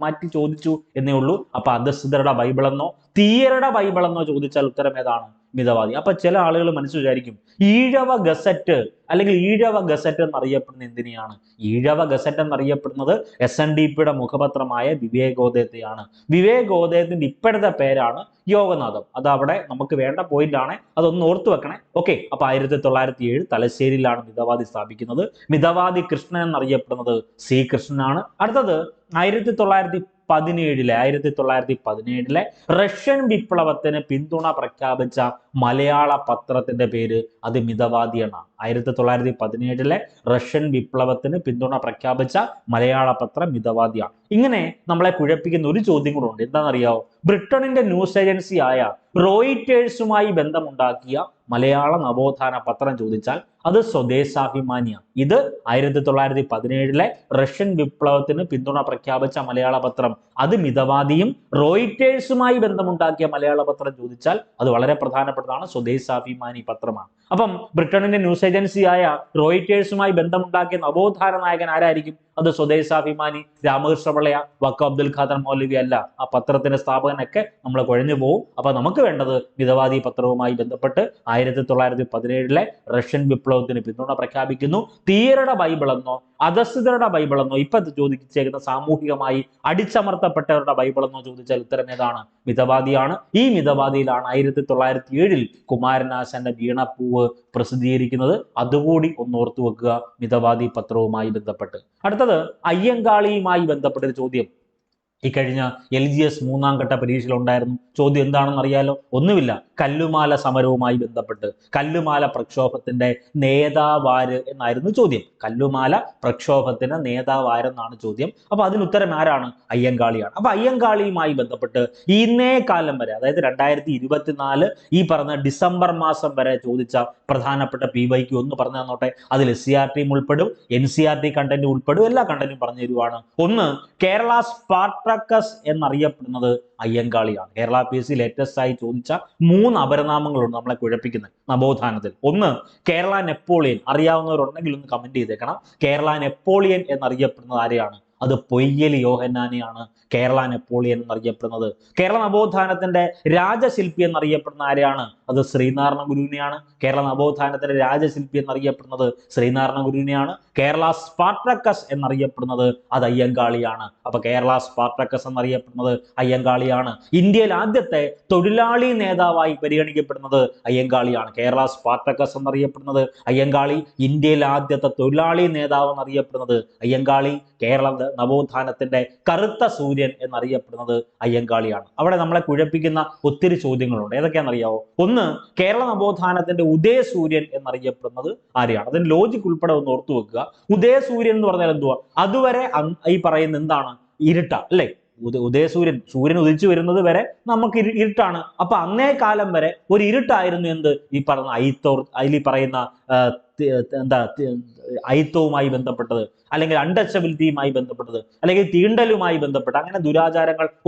മാറ്റി ചോദിച്ചു എന്നേ ഉള്ളൂ. അപ്പൊ അധസ്ഥിതരുടെ ബൈബിൾ എന്നോ തീയരുടെ ബൈബിൾ എന്നോ ചോദിച്ചാൽ ഉത്തരം ഏതാണ്? മിതവാദി. അപ്പൊ ചില ആളുകൾ മനസ്സ് വിചാരിക്കും ഈഴവ ഗസറ്റ് അല്ലെങ്കിൽ ഈഴവ ഗസറ്റ് എന്നറിയപ്പെടുന്ന എന്തിനെയാണ്? ഈഴവ ഗസറ്റ് എന്നറിയപ്പെടുന്നത് SNDPയുടെ മുഖപത്രമായ വിവേകോദയത്തെയാണ്. വിവേകോദയത്തിന്റെ ഇപ്പോഴത്തെ പേരാണ് യോഗനാഥം. അത് അവിടെ നമുക്ക് വേണ്ട പോയിന്റ് ആണ്, അതൊന്ന് ഓർത്തു വെക്കണേ. ഓക്കെ. അപ്പൊ 1907 തലശ്ശേരിയിലാണ് മിതവാദി സ്ഥാപിക്കുന്നത്. മിതവാദി കൃഷ്ണൻ എന്നറിയപ്പെടുന്നത് സി കൃഷ്ണനാണ്. അടുത്തത് 1917 റഷ്യൻ വിപ്ലവത്തിന് പിന്തുണ പ്രഖ്യാപിച്ച മലയാള പത്രത്തിന്റെ പേര് അത് മിതവാദിയാണ്. 1917 റഷ്യൻ വിപ്ലവത്തിന് പിന്തുണ പ്രഖ്യാപിച്ച മലയാള പത്രം മിതവാദിയാണ്. ഇങ്ങനെ നമ്മളെ കുഴപ്പിക്കുന്ന ഒരു ചോദ്യം കൂടെ ഉണ്ട്. എന്താണെന്നറിയാവോ? ബ്രിട്ടനിന്റെ ന്യൂസ് ഏജൻസി ആയ റോയിറ്റേഴ്സുമായി ബന്ധമുണ്ടാക്കിയ മലയാള നവോത്ഥാന പത്രം ചോദിച്ചാൽ അത് സ്വദേശാഭിമാനിയാണ്. ഇത് 1917 റഷ്യൻ വിപ്ലവത്തിന് പിന്തുണ പ്രഖ്യാപിച്ച മലയാള പത്രം അത് മിതവാദിയും. റോയിറ്റേഴ്സുമായി ബന്ധമുണ്ടാക്കിയ മലയാള പത്രം ചോദിച്ചാൽ അത് വളരെ പ്രധാനപ്പെട്ടതാണ്, സ്വദേശാഭിമാനി പത്രമാണ്. അപ്പം ബ്രിട്ടനിന്റെ ന്യൂസ് ഏജൻസിയായ റോയിറ്റേഴ്സുമായി ബന്ധമുണ്ടാക്കിയ നവോത്ഥാന നായകൻ ആരായിരിക്കും? അത് സ്വദേശാഭിമാനി, രാമകൃഷ്ണ പിള്ളയ, വക്കം അബ്ദുൽ ഖാദർ മൗലവി അല്ല. ആ പത്രത്തിന്റെ സ്ഥാപകനൊക്കെ നമ്മൾ കുഴഞ്ഞു പോകും. അപ്പൊ നമുക്ക് വേണ്ടത് മിതവാദി പത്രവുമായി ബന്ധപ്പെട്ട് 1917 റഷ്യൻ വിപ്ലവത്തിന് പിന്തുണ പ്രഖ്യാപിക്കുന്നു. തീയരുടെ ബൈബിൾ എന്നോ അധസ്ഥിതരുടെ ബൈബിൾ എന്നോ ഇപ്പൊ ചോദിച്ചേക്കുന്ന സാമൂഹികമായി അടിച്ചമർത്തപ്പെട്ടവരുടെ ബൈബിൾ എന്നോ ചോദിച്ചാൽ ഉത്തരം ഏതാണ്? മിതവാദിയാണ്. ഈ മിതവാദിയിലാണ് 1907 കുമാരനാശാന്റെ വീണപ്പൂവ് പ്രസിദ്ധീകരിക്കുന്നത്. അതുകൂടി ഒന്ന് ഓർത്തു വെക്കുക മിതവാദി പത്രവുമായി ബന്ധപ്പെട്ട്. അടുത്തത് അയ്യങ്കാളിയുമായി ബന്ധപ്പെട്ട ഒരു ചോദ്യം ഈ കഴിഞ്ഞ LGS 3ാം ഘട്ട പരീക്ഷയിൽ ഉണ്ടായിരുന്നു. ചോദ്യം എന്താണെന്ന് അറിയാലോ? ഒന്നുമില്ല, കല്ലുമാല സമരവുമായി ബന്ധപ്പെട്ട് കല്ലുമാല പ്രക്ഷോഭത്തിന്റെ നേതാവാര് എന്നായിരുന്നു ചോദ്യം. കല്ലുമാല പ്രക്ഷോഭത്തിന്റെ നേതാവാരെന്നാണ് ചോദ്യം. അപ്പൊ അതിന് ഉത്തരം ആരാണ്? അയ്യങ്കാളിയാണ്. അപ്പൊ അയ്യങ്കാളിയുമായി ബന്ധപ്പെട്ട് ഇന്നേ കാലം വരെ, അതായത് 2024 ഈ പറഞ്ഞ ഡിസംബർ മാസം വരെ ചോദിച്ച പ്രധാനപ്പെട്ട PYQ ഒന്ന് പറഞ്ഞു തന്നോട്ടെ. അതിൽ SCRT ഉൾപ്പെടും, NCRT കണ്ടന്റ് ഉൾപ്പെടും, എല്ലാ കണ്ടന്റും പറഞ്ഞു തരുവാണ്. ഒന്ന്, കേരള സ്പാർട്ടക്കസ് എന്നറിയപ്പെടുന്നത് അയ്യങ്കാളിയാണ്. കേരള PSC ലേറ്റസ്റ്റ് ആയി ചോദിച്ച 3 അപരനാമങ്ങളുണ്ട് നമ്മളെ കുഴപ്പിക്കുന്നത് നവോത്ഥാനത്തിൽ. ഒന്ന്, കേരള നെപ്പോളിയൻ. അറിയാവുന്നവരുണ്ടെങ്കിൽ ഒന്ന് കമന്റ് ചെയ്തേക്കണം. കേരള നെപ്പോളിയൻ എന്നറിയപ്പെടുന്നത് ആരെയാണ്? അത് പൊയ്യലി യോഹന്നാനെയാണ് കേരള നെപ്പോളിയൻ എന്നറിയപ്പെടുന്നത്. കേരള നവോത്ഥാനത്തിന്റെ രാജശില്പി എന്നറിയപ്പെടുന്ന ആരെയാണ്? അത് ശ്രീനാരായണ ഗുരുവിനെയാണ്. കേരള നവോത്ഥാനത്തിന്റെ രാജശില്പി എന്നറിയപ്പെടുന്നത് ശ്രീനാരായണ ഗുരുവിനെയാണ്. കേരള സ്പാർട്ടക്കസ് എന്നറിയപ്പെടുന്നത് അത് അയ്യങ്കാളിയാണ്. അപ്പൊ കേരള സ്പാർട്ടക്കസ് എന്നറിയപ്പെടുന്നത് അയ്യങ്കാളിയാണ്. ഇന്ത്യയിൽ ആദ്യത്തെ തൊഴിലാളി നേതാവായി പരിഗണിക്കപ്പെടുന്നത് അയ്യങ്കാളിയാണ്. കേരള സ്പാർട്ടക്കസ് എന്നറിയപ്പെടുന്നത് അയ്യങ്കാളി. ഇന്ത്യയിൽ ആദ്യത്തെ തൊഴിലാളി നേതാവ് എന്നറിയപ്പെടുന്നത് അയ്യങ്കാളി. കേരള നവോത്ഥാനത്തിന്റെ കറുത്ത സൂര്യൻ എന്നറിയപ്പെടുന്നത് അയ്യങ്കാളിയാണ്. അവിടെ നമ്മളെ കുഴപ്പിക്കുന്ന ഒത്തിരി ചോദ്യങ്ങളുണ്ട്. ഏതൊക്കെയാണെന്നറിയാവോ? ഒന്ന്, കേരള നവോത്ഥാനത്തിന്റെ ഉദയസൂര്യൻ എന്നറിയപ്പെടുന്നത് ആരെയാണ്? അതിന് ലോജിക് ഉൾപ്പെടെ ഒന്ന് ഓർത്തു വെക്കുക. ഉദയസൂര്യൻ എന്ന് പറഞ്ഞാൽ എന്തുവാ? അതുവരെ ഈ പറയുന്ന എന്താണ്? ഇരുട്ട അല്ലേ? സൂര്യൻ ഉദിച്ചു വരുന്നത് വരെ നമുക്ക് ഇരുട്ടാണ്. അപ്പൊ അന്നേ കാലം വരെ ഒരു ഇരുട്ടായിരുന്നു എന്ത്? ഈ പറഞ്ഞ അതിൽ പറയുന്ന അയിത്തവുമായി ബന്ധപ്പെട്ടത്, അല്ലെങ്കിൽ അൺടച്ചബിലിറ്റിയുമായി ബന്ധപ്പെട്ടത്, അല്ലെങ്കിൽ തീണ്ടലുമായി ബന്ധപ്പെട്ട് അങ്ങനെ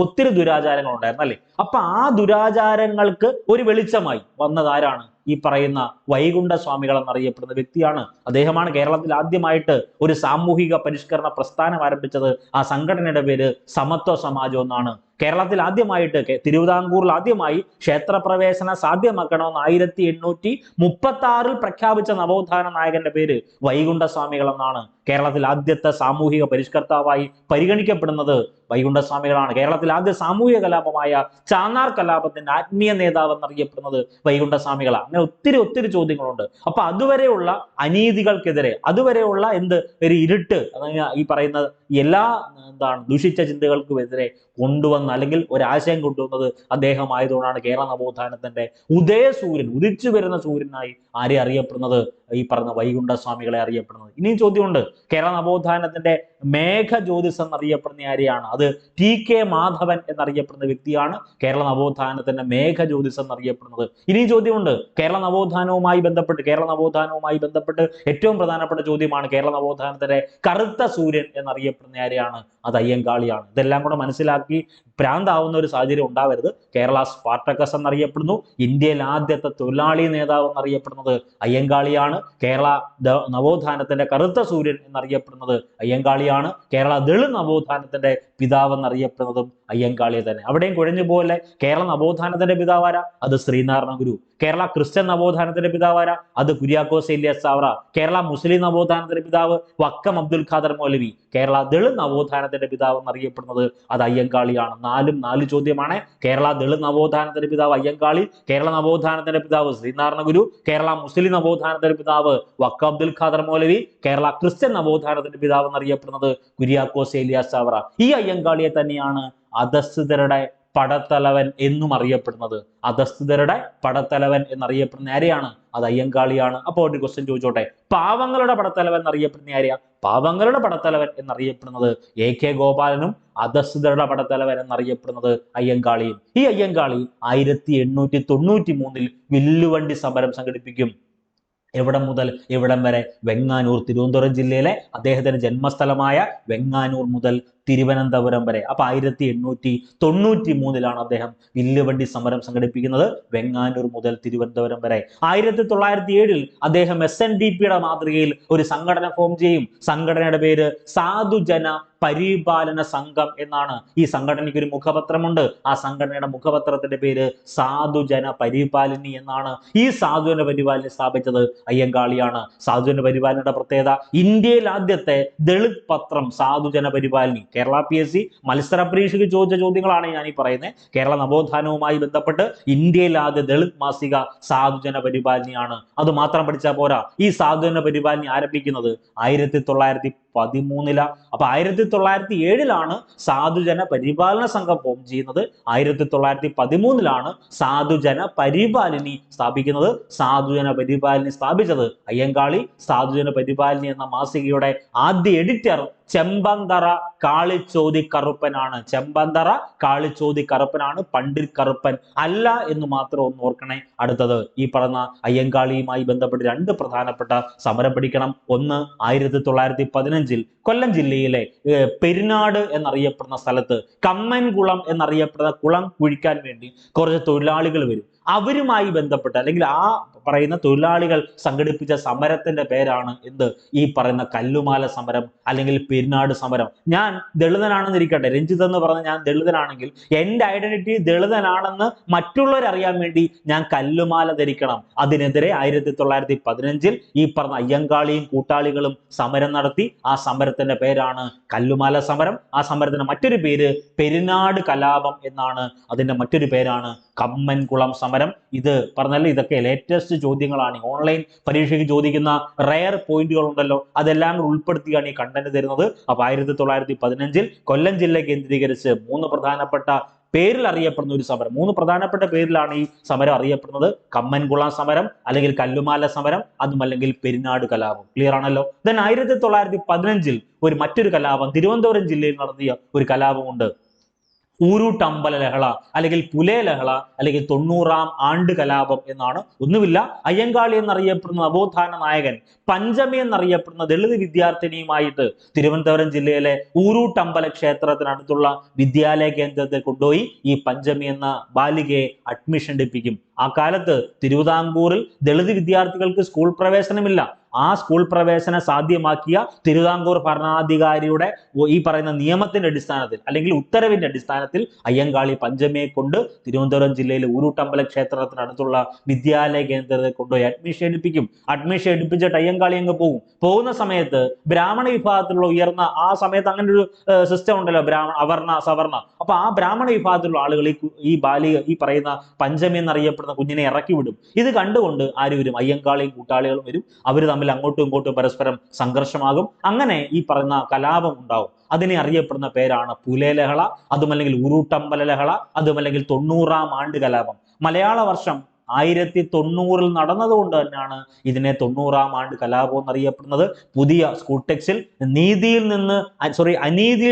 ഒത്തിരി ദുരാചാരങ്ങൾ ഉണ്ടായിരുന്നു അല്ലെ? അപ്പൊ ആ ദുരാചാരങ്ങൾക്ക് ഒരു വെളിച്ചമായി വന്നത് ആരാണ്? ഈ പറയുന്ന വൈകുണ്ഠ സ്വാമികൾ എന്നറിയപ്പെടുന്ന വ്യക്തിയാണ്. അദ്ദേഹമാണ് കേരളത്തിൽ ആദ്യമായിട്ട് ഒരു സാമൂഹിക പരിഷ്കരണ പ്രസ്ഥാനം ആരംഭിച്ചത്. ആ സംഘടനയുടെ പേര് സമത്വ സമാജം എന്നാണ്. കേരളത്തിൽ ആദ്യമായിട്ട് തിരുവിതാംകൂറിൽ ആദ്യമായി ക്ഷേത്രപ്രവേശന സാധ്യമാക്കണമെന്ന് 1836 പ്രഖ്യാപിച്ച നവോത്ഥാന നായകന്റെ പേര് വൈകുണ്ഠ സ്വാമികൾ എന്നാണ്. കേരളത്തിൽ ആദ്യത്തെ സാമൂഹിക പരിഷ്കർത്താവായി പരിഗണിക്കപ്പെടുന്നത് വൈകുണ്ഠസ്വാമികളാണ്. കേരളത്തിൽ ആദ്യ സാമൂഹിക കലാപമായ ചാന്നാർ കലാപത്തിന്റെ ആത്മീയ നേതാവ് എന്നറിയപ്പെടുന്നത് വൈകുണ്ഠസ്വാമികളാണ്. അങ്ങനെ ഒത്തിരി ചോദ്യങ്ങളുണ്ട്. അപ്പൊ അതുവരെയുള്ള അനീതികൾക്കെതിരെ, അതുവരെയുള്ള ഒരു ഇരുട്ട്, ഈ പറയുന്ന എല്ലാ ദൂഷിച്ച ചിന്തകൾക്കുമെതിരെ കൊണ്ടുവന്ന, അല്ലെങ്കിൽ ഒരാശയം കൊണ്ടുവന്നത് അദ്ദേഹം ആയതുകൊണ്ടാണ് കേരള നവോത്ഥാനത്തിന്റെ ഉദയസൂര്യൻ, ഉദിച്ചു വരുന്ന സൂര്യനായി ആരെ അറിയപ്പെടുന്നത്? ഈ പറഞ്ഞ വൈകുണ്ഠ സ്വാമികളെ അറിയപ്പെടുന്നത്. ഇനിയും ചോദ്യമുണ്ട്. കേരള നവോത്ഥാനത്തിന്റെ മേഘജ്യോതിസ് എന്നറിയപ്പെടുന്ന ആരെയാണ്? അത് TK മാധവൻ എന്നറിയപ്പെടുന്ന വ്യക്തിയാണ് കേരള നവോത്ഥാനത്തിന്റെ മേഘജ്യോതിസ് എന്നറിയപ്പെടുന്നത്. ഇനി ചോദ്യമുണ്ട് കേരള നവോത്ഥാനവുമായി ബന്ധപ്പെട്ട് ഏറ്റവും പ്രധാനപ്പെട്ട ചോദ്യമാണ് കേരള നവോത്ഥാനത്തിന്റെ കറുത്ത സൂര്യൻ എന്നറിയപ്പെടുന്ന ആരെയാണ്? അത് അയ്യങ്കാളിയാണ്. ഇതെല്ലാം കൂടെ മനസ്സിലാക്കി ഭ്രാന്താവുന്ന ഒരു സാഹചര്യം ഉണ്ടാവരുത്. കേരള സ്പാർട്ടക്കസ് എന്നറിയപ്പെടുന്നു. ഇന്ത്യയിൽ ആദ്യത്തെ തൊഴിലാളി നേതാവ് എന്നറിയപ്പെടുന്നത് അയ്യങ്കാളിയാണ്. കേരള നവോത്ഥാനത്തിന്റെ കറുത്ത സൂര്യൻ എന്നറിയപ്പെടുന്നത് അയ്യങ്കാളിയാണ്. കേരള ദളിത് നവോത്ഥാനത്തിന്റെ പിതാവ് എന്നറിയപ്പെടുന്നതും അയ്യങ്കാളിയെ തന്നെ. അവിടെയും കുഴഞ്ഞു പോലെ കേരള നവോത്ഥാനത്തിന്റെ പിതാവാര? അത് ശ്രീനാരായണ ഗുരു. കേരള ക്രിസ്ത്യൻ നവോത്ഥാനത്തിന്റെ പിതാവാര? അത് കുര്യാക്കോസ് ഏലിയാസ് ചാവറ. കേരള മുസ്ലിം നവോത്ഥാനത്തിന്റെ പിതാവ് വക്കം അബ്ദുൽ ഖാദർ മൗലവി. കേരള ദളിത് നവോത്ഥാനത്തിന്റെ പിതാവ് എന്നറിയപ്പെടുന്നത് അത് അയ്യങ്കാളിയാണ്. 4 ചോദ്യമാണ്. കേരള ദളിത് നവോത്ഥാനത്തിന്റെ പിതാവ് അയ്യങ്കാളി, കേരള നവോത്ഥാനത്തിന്റെ പിതാവ് ശ്രീനാരായണ ഗുരു, കേരള മുസ്ലിം നവോത്ഥാനത്തിന്റെ പിതാവ് വക്കം അബ്ദുൽ ഖാദർ മൗലവി, കേരള ക്രിസ്ത്യൻ നവോത്ഥാനത്തിന്റെ പിതാവ് എന്നറിയപ്പെടുന്നത് കുര്യാക്കോസ് ഏലിയാസ് ചാവറ. ഈ അയ്യങ്കാളിയെ തന്നെയാണ് അധസ്ഥിതരുടെ പടത്തലവൻ എന്നും അറിയപ്പെടുന്നത്. അധസ്ഥിതരുടെ പടത്തലവൻ എന്നറിയപ്പെടുന്ന ആരെയാണ്? അത് അയ്യങ്കാളിയാണ്. അപ്പോൾ ഒരു ക്വസ്റ്റ്യൻ ചോദിച്ചോട്ടെ, പാവങ്ങളുടെ പടത്തലവൻ എന്നറിയപ്പെടുന്ന ആരെയാ? പാവങ്ങളുടെ പടത്തലവൻ എന്നറിയപ്പെടുന്നത് AK ഗോപാലനും അധസ്ഥിതരുടെ പടത്തലവൻ എന്നറിയപ്പെടുന്നത് അയ്യങ്കാളിയും. ഈ അയ്യങ്കാളി 1893 വില്ലുവണ്ടി സമരം സംഘടിപ്പിക്കും. എവിടം മുതൽ എവിടം വരെ? വെങ്ങാനൂർ, തിരുവനന്തപുരം ജില്ലയിലെ അദ്ദേഹത്തിന്റെ ജന്മസ്ഥലമായ വെങ്ങാനൂർ മുതൽ തിരുവനന്തപുരം വരെ. അപ്പൊ 1893 അദ്ദേഹം വില്ലുവണ്ടി സമരം സംഘടിപ്പിക്കുന്നത് വെങ്ങാനൂർ മുതൽ തിരുവനന്തപുരം വരെ. 1907 അദ്ദേഹം SNDP മാതൃകയിൽ ഒരു സംഘടന ഫോം ചെയ്യും. സംഘടനയുടെ പേര് സാധുജന പരിപാലന സംഘം എന്നാണ്. ഈ സംഘടനയ്ക്ക് ഒരു മുഖപത്രമുണ്ട്. ആ സംഘടനയുടെ മുഖപത്രത്തിന്റെ പേര് സാധുജന പരിപാലിനി എന്നാണ്. ഈ സാധുജന പരിപാലിനി സ്ഥാപിച്ചത് അയ്യങ്കാളിയാണ്. സാധുജന പരിപാലനയുടെ പ്രത്യേകത, ഇന്ത്യയിൽ ആദ്യത്തെ ദളിത് പത്രം സാധുജന പരിപാലിനി. കേരള PSC മത്സര പരീക്ഷയ്ക്ക് ചോദിച്ച ചോദ്യങ്ങളാണ് ഞാൻ ഈ പറയുന്നത്. കേരള നവോത്ഥാനവുമായി ബന്ധപ്പെട്ട് ഇന്ത്യയിൽ ആദ്യ ദളിത് മാസിക സാധുജന പരിപാലിനിയാണ്. അത് മാത്രം പഠിച്ചാൽ പോരാ. ഈ സാധുജന പരിപാലിനി ആരംഭിക്കുന്നത് 1913. അപ്പൊ 1907 സാധുജന പരിപാലന സംഘം ഫോം ചെയ്യുന്നത്. 1913 സാധുജന പരിപാലിനി സ്ഥാപിക്കുന്നത്. സാധുജന പരിപാലിനി സ്ഥാപിച്ചത് അയ്യങ്കാളി. സാധുജന പരിപാലിനി എന്ന മാസികയുടെ ആദ്യ എഡിറ്റർ ചെമ്പന്തറ കാളിച്ചോതി കറുപ്പനാണ്. ചെമ്പന്തറ കാളിച്ചോതി കറുപ്പനാണ്, പണ്ഡിറ്റ് കറുപ്പൻ അല്ല എന്ന് മാത്രം ഒന്ന് ഓർക്കണേ. അടുത്തത് ഈ പറഞ്ഞ അയ്യങ്കാളിയുമായി ബന്ധപ്പെട്ട് 2 പ്രധാനപ്പെട്ട സമരം പഠിക്കണം. ഒന്ന്, 1915 കൊല്ലം ജില്ലയിലെ പെരിനാട് എന്നറിയപ്പെടുന്ന സ്ഥലത്ത് കമ്മൻകുളം എന്നറിയപ്പെടുന്ന കുളം കുഴിക്കാൻ വേണ്ടി കുറച്ച് തൊഴിലാളികൾ വരും. അവരുമായി ബന്ധപ്പെട്ട് അല്ലെങ്കിൽ ആ പറയുന്ന തൊഴിലാളികൾ സംഘടിപ്പിച്ച സമരത്തിന്റെ പേരാണ് എന്ത്? ഈ പറയുന്ന കല്ലുമാല സമരം അല്ലെങ്കിൽ പെരിനാട് സമരം. ഞാൻ ദളിതനാണെന്നിരിക്കട്ടെ, രഞ്ജിത്ത് എന്ന് പറഞ്ഞ ഞാൻ ദളിതനാണെങ്കിൽ എൻ്റെ ഐഡന്റിറ്റി ദളിതനാണെന്ന് മറ്റുള്ളവർ അറിയാൻ വേണ്ടി ഞാൻ കല്ലുമാല ധരിക്കണം. അതിനെതിരെ 1915 ഈ പറഞ്ഞ അയ്യങ്കാളിയും കൂട്ടാളികളും സമരം നടത്തി. ആ സമരത്തിന്റെ പേരാണ് കല്ലുമാല സമരം. ആ സമരത്തിന്റെ മറ്റൊരു പേര് പെരിനാട് കലാപം എന്നാണ്. അതിന്റെ മറ്റൊരു പേരാണ് കമ്മൻകുളം സമരം. ഇത് പറഞ്ഞാൽ ഇതൊക്കെ ലേറ്റസ്റ്റ് ചോദ്യങ്ങളാണ്. ഓൺലൈൻ പരീക്ഷയ്ക്ക് ചോദിക്കുന്ന റയർ പോയിന്റുകൾ ഉണ്ടല്ലോ, അതെല്ലാം ഉൾപ്പെടുത്തിയാണ് ഈ കണ്ടന്റ് തരുന്നത്. അപ്പൊ 1915 കൊല്ലം ജില്ല കേന്ദ്രീകരിച്ച് 3 പ്രധാനപ്പെട്ട പേരിൽ അറിയപ്പെടുന്ന ഒരു സമരം, 3 പ്രധാനപ്പെട്ട പേരിലാണ് ഈ സമരം അറിയപ്പെടുന്നത്. കമ്മൻകുളം സമരം, അല്ലെങ്കിൽ കല്ലുമാല സമരം, അതും അല്ലെങ്കിൽ പെരിനാട് കലാപം. ക്ലിയർ ആണല്ലോ. ദെൻ 1915 ഒരു മറ്റൊരു കലാപം തിരുവനന്തപുരം ജില്ലയിൽ നടത്തിയ ഒരു കലാപമുണ്ട്. ഊരൂട്ടമ്പല ലഹള അല്ലെങ്കിൽ പുലേ ലഹള അല്ലെങ്കിൽ 90-ാം ആണ്ട് കലാപം എന്നാണ്. ഒന്നുമില്ല, അയ്യങ്കാളി എന്നറിയപ്പെടുന്ന നവോത്ഥാന നായകൻ പഞ്ചമി എന്നറിയപ്പെടുന്ന ദളിത് വിദ്യാർത്ഥിനിയുമായിട്ട് തിരുവനന്തപുരം ജില്ലയിലെ ഊരൂട്ടമ്പല ക്ഷേത്രത്തിനടുത്തുള്ള വിദ്യാലയ കേന്ദ്രത്തിൽ കൊണ്ടുപോയി ഈ പഞ്ചമി എന്ന ബാലികയെ അഡ്മിഷൻ എടുപ്പിക്കും. ആ കാലത്ത് തിരുവിതാംകൂറിൽ ദളിത് വിദ്യാർത്ഥികൾക്ക് സ്കൂൾ പ്രവേശനമില്ല. ആ സ്കൂൾ പ്രവേശനം സാധ്യമാക്കിയ തിരുവിതാംകൂർ ഭരണാധികാരിയുടെ ഈ പറയുന്ന നിയമത്തിന്റെ അടിസ്ഥാനത്തിൽ അല്ലെങ്കിൽ ഉത്തരവിന്റെ അടിസ്ഥാനത്തിൽ അയ്യങ്കാളി പഞ്ചമിയെ കൊണ്ട് തിരുവനന്തപുരം ജില്ലയിലെ ഊരൂട്ടമ്പല ക്ഷേത്രത്തിനടുത്തുള്ള വിദ്യാലയ കേന്ദ്രത്തിൽ കൊണ്ടുപോയി അഡ്മിഷൻ എടുപ്പിക്കും. അഡ്മിഷൻ എടുപ്പിച്ചിട്ട് അയ്യങ്കാളി അങ്ങ് പോകും. പോകുന്ന സമയത്ത് ബ്രാഹ്മണ വിഭാഗത്തിലുള്ള ഉയർന്ന, ആ സമയത്ത് അങ്ങനെ ഒരു സിസ്റ്റം ഉണ്ടല്ലോ, അവർണ സവർണ. അപ്പൊ ആ ബ്രാഹ്മണ വിഭാഗത്തിലുള്ള ആളുകൾ ഈ ബാലിക, ഈ പറയുന്ന പഞ്ചമി എന്നറിയപ്പെടുന്ന കുഞ്ഞിനെ ഇറക്കി വിടും. ഇത് കണ്ടുകൊണ്ട് ആര് വരും? അയ്യങ്കാളിയും കൂട്ടാളികളും വരും. അവർ തമ്മിൽ അങ്ങോട്ടും ഇങ്ങോട്ടും പരസ്പരം സംഘർഷമാകും. അങ്ങനെ ഈ പറയുന്ന കലാപം ഉണ്ടാവും. അതിനെ അറിയപ്പെടുന്ന പേരാണ് പുലേ ലഹള, അതുമല്ലെങ്കിൽ ഉരുട്ടമ്പല ലഹള, അതുമല്ലെങ്കിൽ 90-ാം ആണ്ട് കലാപം. മലയാള വർഷം 1990 നടന്നതുകൊണ്ട് തന്നെയാണ് ഇതിനെ 90-ാം ആണ്ട് കലാപം എന്നറിയപ്പെടുന്നത്. പുതിയ സ്കൂൾ ടെക്സ്റ്റിൽ അനീതിയിൽ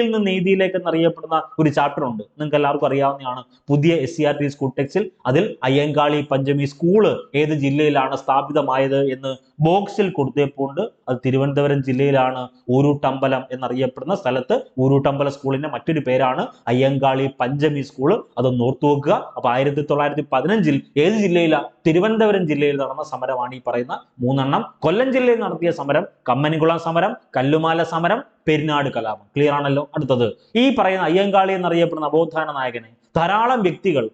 നിന്ന് നീതിയിലേക്ക് എന്നറിയപ്പെടുന്ന ഒരു ചാപ്റ്റർ ഉണ്ട്, നിങ്ങൾക്ക് എല്ലാവർക്കും അറിയാവുന്നതാണ്. പുതിയ SCERT സ്കൂൾ ടെക്സ്റ്റിൽ അതിൽ അയ്യങ്കാളി പഞ്ചമി സ്കൂള് ഏത് ജില്ലയിലാണ് സ്ഥാപിതമായത് എന്ന് ബോക്സിൽ കൊടുത്തേപ്പുണ്ട്. അത് തിരുവനന്തപുരം ജില്ലയിലാണ്, ഊരൂട്ടമ്പലം എന്നറിയപ്പെടുന്ന സ്ഥലത്ത്. ഊരൂട്ടമ്പലം സ്കൂളിന്റെ മറ്റൊരു പേരാണ് അയ്യങ്കാളി പഞ്ചമി സ്കൂള്, അതൊന്ന് ഓർത്തു വെക്കുക. അപ്പൊ 1915 ഏത് ജില്ലയിലാണ്? തിരുവനന്തപുരം ജില്ലയിൽ നടന്ന സമരമാണ് ഈ പറയുന്ന 3 കൊല്ലം ജില്ലയിൽ നടത്തിയ സമരം കമ്മനികുളം സമരം, കല്ലുമാല സമരം, പെരിനാട് കലാപം. ക്ലിയർ ആണല്ലോ? അടുത്തത് ഈ പറയുന്ന അയ്യങ്കാളി എന്നറിയപ്പെടുന്ന നവോത്ഥാന നായകനെ ധാരാളം വ്യക്തികൾ,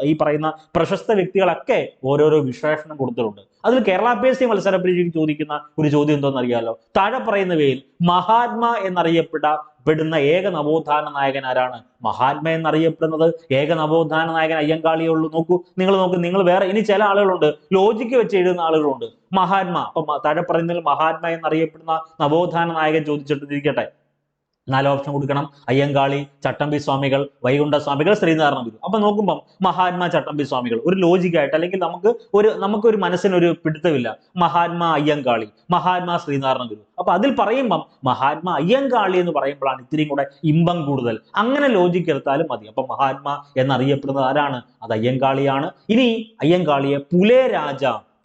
ഈ പറയുന്ന പ്രശസ്ത വ്യക്തികളൊക്കെ ഓരോരോ വിശേഷണം കൊടുത്തിട്ടുണ്ട്. അതിൽ കേരള PSC മത്സര പരീക്ഷയ്ക്ക് ചോദിക്കുന്ന ഒരു ചോദ്യം എന്താണെന്ന് അറിയാലോ? താഴെ പറയുന്നവയിൽ മഹാത്മാ എന്നറിയപ്പെടുന്ന ഏക നവോത്ഥാന നായകൻ ആരാണ്? മഹാത്മ എന്നറിയപ്പെടുന്നത് ഏക നവോത്ഥാന നായകൻ അയ്യങ്കാളിയേ ഉള്ളൂ. നിങ്ങൾ വേറെ ഇനി ചില ആളുകളുണ്ട് ലോജിക്ക് വെച്ച് എഴുതുന്ന ആളുകളുണ്ട്. മഹാത്മാ, അപ്പൊ താഴെ പറയുന്നതിൽ മഹാത്മ എന്നറിയപ്പെടുന്ന നവോത്ഥാന നായകൻ ചോദിച്ചിട്ടിരിക്കട്ടെ, 4 ഓപ്ഷൻ കൊടുക്കണം. അയ്യങ്കാളി, ചട്ടമ്പി സ്വാമികൾ, വൈകുണ്ഠ സ്വാമികൾ, ശ്രീനാരായണ ഗുരു. അപ്പൊ നോക്കുമ്പോൾ മഹാത്മാ ചട്ടമ്പി സ്വാമികൾ ഒരു ലോജിക്കായിട്ട്, അല്ലെങ്കിൽ നമുക്കൊരു മനസ്സിനൊരു പിടുത്തമില്ല. മഹാത്മാ അയ്യങ്കാളി, മഹാത്മാ ശ്രീനാരായണ ഗുരു. അപ്പൊ അതിൽ പറയുമ്പം മഹാത്മാ അയ്യങ്കാളി എന്ന് പറയുമ്പോഴാണ് ഇത്തിരിയും കൂടെ ഇമ്പം കൂടുതൽ. അങ്ങനെ ലോജിക്ക് എടുത്താലും മതി. അപ്പൊ മഹാത്മാ എന്നറിയപ്പെടുന്നത് ആരാണ്? അത് അയ്യങ്കാളിയാണ്. ഇനി അയ്യങ്കാളിയെ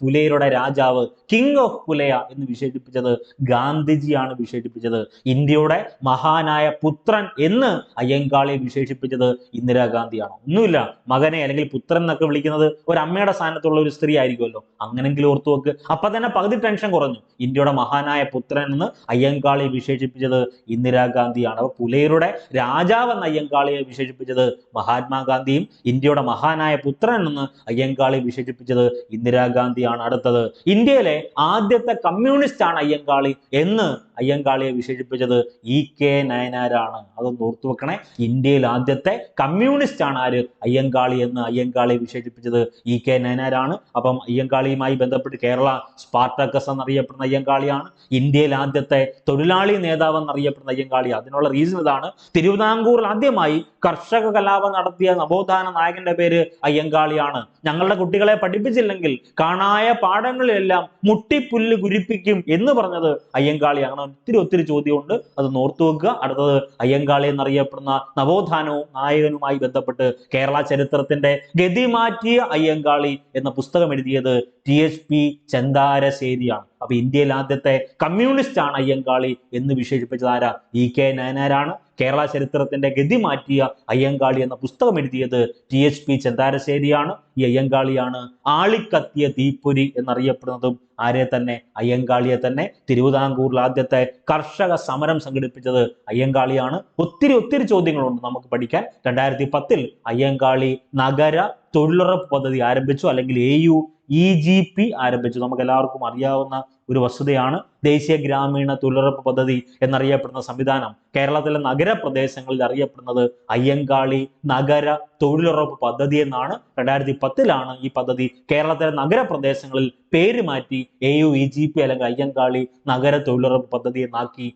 പുലയരുടെ രാജാവ്, കിങ് ഓഫ് പുലയ എന്ന് വിശേഷിപ്പിച്ചത് ഗാന്ധിജിയാണ് വിശേഷിപ്പിച്ചത്. ഇന്ത്യയുടെ മഹാനായ പുത്രൻ എന്ന് അയ്യങ്കാളിയെ വിശേഷിപ്പിച്ചത് ഇന്ദിരാഗാന്ധിയാണ്. ഒന്നുമില്ല, മകനെ അല്ലെങ്കിൽ പുത്രൻ എന്നൊക്കെ വിളിക്കുന്നത് ഒരു അമ്മയുടെ സ്ഥാനത്തുള്ള ഒരു സ്ത്രീ ആയിരിക്കുമല്ലോ, അങ്ങനെങ്കിലും ഓർത്തു വെക്ക്. അപ്പൊ തന്നെ പകുതി ടെൻഷൻ കുറഞ്ഞു. ഇന്ത്യയുടെ മഹാനായ പുത്രൻ എന്ന് അയ്യങ്കാളിയെ വിശേഷിപ്പിച്ചത് ഇന്ദിരാഗാന്ധിയാണ്. അപ്പൊ പുലയരുടെ രാജാവ് എന്ന അയ്യങ്കാളിയെ വിശേഷിപ്പിച്ചത് മഹാത്മാഗാന്ധിയും ഇന്ത്യയുടെ മഹാനായ പുത്രൻ എന്ന് അയ്യങ്കാളിയെ വിശേഷിപ്പിച്ചത് ഇന്ദിരാഗാന്ധിയാണ്. അടുത്തത്, ഇന്ത്യയിലെ ആദ്യത്തെ കമ്മ്യൂണിസ്റ്റ് ആണ് അയ്യങ്കാളി എന്ന് അയ്യങ്കാളിയെ വിശേഷിപ്പിച്ചത് EK നയനാരാണ്. അതൊന്ന് ഓർത്തു വെക്കണേ. ഇന്ത്യയിൽ ആദ്യത്തെ കമ്മ്യൂണിസ്റ്റ് ആണ് ആര്? അയ്യങ്കാളി എന്ന് അയ്യങ്കാളിയെ വിശേഷിപ്പിച്ചത് EK നയനാരാണ്. അപ്പം അയ്യങ്കാളിയുമായി ബന്ധപ്പെട്ട് കേരള സ്പാർട്ടക്കസ് എന്നറിയപ്പെടുന്ന അയ്യങ്കാളിയാണ്. ഇന്ത്യയിൽ ആദ്യത്തെ തൊഴിലാളി നേതാവ് എന്നറിയപ്പെടുന്ന അയ്യങ്കാളി. അതിനുള്ള റീസൺ ഇതാണ്, തിരുവിതാംകൂറിൽ ആദ്യമായി കർഷക കലാപം നടത്തിയ നവോത്ഥാന നായകന്റെ പേര് അയ്യങ്കാളിയാണ്. ഞങ്ങളുടെ കുട്ടികളെ പഠിപ്പിച്ചില്ലെങ്കിൽ കാണായ പാഠങ്ങളിലെല്ലാം മുട്ടിപ്പുല്ല് കുരിപ്പിക്കും എന്ന് പറഞ്ഞത് അയ്യങ്കാളി. അങ്ങനെ ഒത്തിരി ചോദ്യമുണ്ട്, അത് ഓർത്തു വെക്കുക. അടുത്തത്, അയ്യങ്കാളി എന്നറിയപ്പെടുന്ന നവോത്ഥാനവും നായകനുമായി ബന്ധപ്പെട്ട് കേരള ചരിത്രത്തിന്റെ ഗതി മാറ്റിയ അയ്യങ്കാളി എന്ന പുസ്തകം എഴുതിയത് THP ചെന്താരശ്ശേരിയാണ്. അപ്പൊ ഇന്ത്യയിൽ ആദ്യത്തെ കമ്മ്യൂണിസ്റ്റ് ആണ് അയ്യങ്കാളി എന്ന് വിശേഷിപ്പിച്ചത് ആരാ? EK നയനാരാണ്. കേരള ചരിത്രത്തിന്റെ ഗതി മാറ്റിയ അയ്യങ്കാളി എന്ന പുസ്തകം എഴുതിയത് THP ചെന്താരശ്ശേരിയാണ്. ഈ അയ്യങ്കാളിയാണ് ആളിക്കത്തിയ തീപ്പൊരി എന്നറിയപ്പെടുന്നതും ആരെ തന്നെ? അയ്യങ്കാളിയെ തന്നെ. തിരുവിതാംകൂറിൽ ആദ്യത്തെ കർഷക സമരം സംഘടിപ്പിച്ചത് അയ്യങ്കാളിയാണ്. ഒത്തിരി ചോദ്യങ്ങളുണ്ട് നമുക്ക് പഠിക്കാൻ. 2010 അയ്യങ്കാളി നഗര തൊഴിലുറപ്പ് പദ്ധതി ആരംഭിച്ചു, അല്ലെങ്കിൽ AUEGP ആരംഭിച്ചു. നമുക്ക് എല്ലാവർക്കും അറിയാവുന്ന ഒരു വസ്തുതയാണ്. ദേശീയ ഗ്രാമീണ തൊഴിലുറപ്പ് പദ്ധതി എന്നറിയപ്പെടുന്ന സംവിധാനം കേരളത്തിലെ നഗരപ്രദേശങ്ങളിൽ അറിയപ്പെടുന്നത് അയ്യങ്കാളി നഗര തൊഴിലുറപ്പ് പദ്ധതി എന്നാണ്. 2010 ഈ പദ്ധതി കേരളത്തിലെ നഗരപ്രദേശങ്ങളിൽ പേര് മാറ്റി AUEGP അല്ലെങ്കിൽ അയ്യങ്കാളി നഗര തൊഴിലുറപ്പ് പദ്ധതി എന്നാക്കി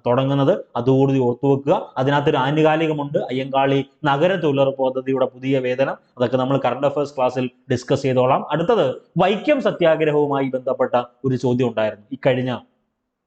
തുടങ്ങുന്നത്. അതുകൂടി ഓർത്തുവെക്കുക. അതിനകത്തൊരു ആനുകാലികമുണ്ട്, അയ്യങ്കാളി നഗര തൊഴിലുറപ്പ് പദ്ധതിയുടെ പുതിയ വേതനം. അതൊക്കെ നമ്മൾ കറണ്ട് അഫയേഴ്സ് ക്ലാസ്സിൽ ഡിസ്കസ് ചെയ്തോളാം. അടുത്തത്, വൈക്കം സത്യാഗ്രഹവുമായി ബന്ധപ്പെട്ട ഒരു ചോദ്യം ഉണ്ടായിരുന്നു. ഇക്കഴിഞ്ഞ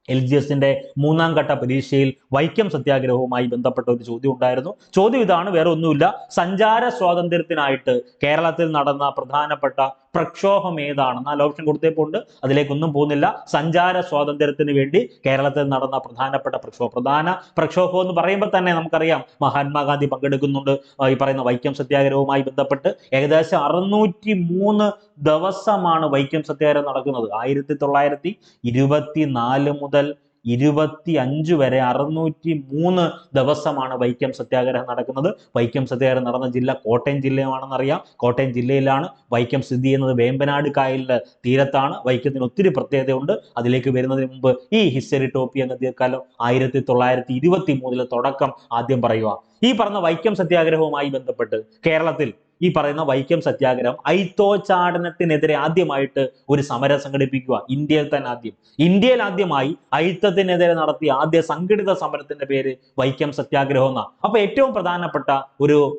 LGSന്റെ 3ാം ഘട്ട പരീക്ഷയിൽ വൈക്കം സത്യാഗ്രഹവുമായി ബന്ധപ്പെട്ട ഒരു ചോദ്യം ഉണ്ടായിരുന്നു. ചോദ്യം ഇതാണ്, വേറെ ഒന്നുമില്ല. സഞ്ചാര സ്വാതന്ത്ര്യത്തിനായിട്ട് കേരളത്തിൽ നടന്ന പ്രധാനപ്പെട്ട പ്രക്ഷോഭം ഏതാണ്? 4 ഓപ്ഷൻ കൊടുത്തേപ്പുണ്ട്, അതിലേക്കൊന്നും പോകുന്നില്ല. സഞ്ചാര സ്വാതന്ത്ര്യത്തിന് വേണ്ടി കേരളത്തിൽ നടന്ന പ്രധാനപ്പെട്ട പ്രധാന പ്രക്ഷോഭം എന്ന് പറയുമ്പോൾ തന്നെ നമുക്കറിയാം മഹാത്മാഗാന്ധി പങ്കെടുക്കുന്നുണ്ട്. ഈ പറയുന്ന വൈക്കം സത്യാഗ്രഹവുമായി ബന്ധപ്പെട്ട് ഏകദേശം 603 ദിവസമാണ് വൈക്കം സത്യാഗ്രഹം നടക്കുന്നത്. 1924 മുതൽ 25 വരെ 603 ദിവസമാണ് വൈക്കം സത്യാഗ്രഹം നടക്കുന്നത്. വൈക്കം സത്യാഗ്രഹം നടന്ന ജില്ല കോട്ടയം ജില്ലയാണെന്ന് അറിയാം. കോട്ടയം ജില്ലയിലാണ് വൈക്കം സ്ഥിതി ചെയ്യുന്നത്. വേമ്പനാട് കായലിന്റെ തീരത്താണ്. വൈക്കത്തിന് ഒത്തിരി പ്രത്യേകതയുണ്ട്. അതിലേക്ക് വരുന്നതിന് മുമ്പ് ഈ ഹിസ്റ്ററി ടോപ്പി അങ്ങ് തീർക്കാലോ. 1923 തുടക്കം ആദ്യം പറയുക. ഈ പറഞ്ഞ വൈക്കം സത്യാഗ്രഹവുമായി ബന്ധപ്പെട്ട് കേരളത്തിൽ ഈ പറയുന്ന വൈക്കം സത്യാഗ്രഹം അയിത്തോച്ചാടനത്തിനെതിരെ ആദ്യമായിട്ട് ഒരു സമരം സംഘടിപ്പിക്കുക. ഇന്ത്യയിൽ ആദ്യമായി അയിത്തത്തിനെതിരെ നടത്തിയ ആദ്യ സംഘടിത സമരത്തിന്റെ പേര് വൈക്കം സത്യാഗ്രഹം എന്നാണ്. അപ്പൊ ഏറ്റവും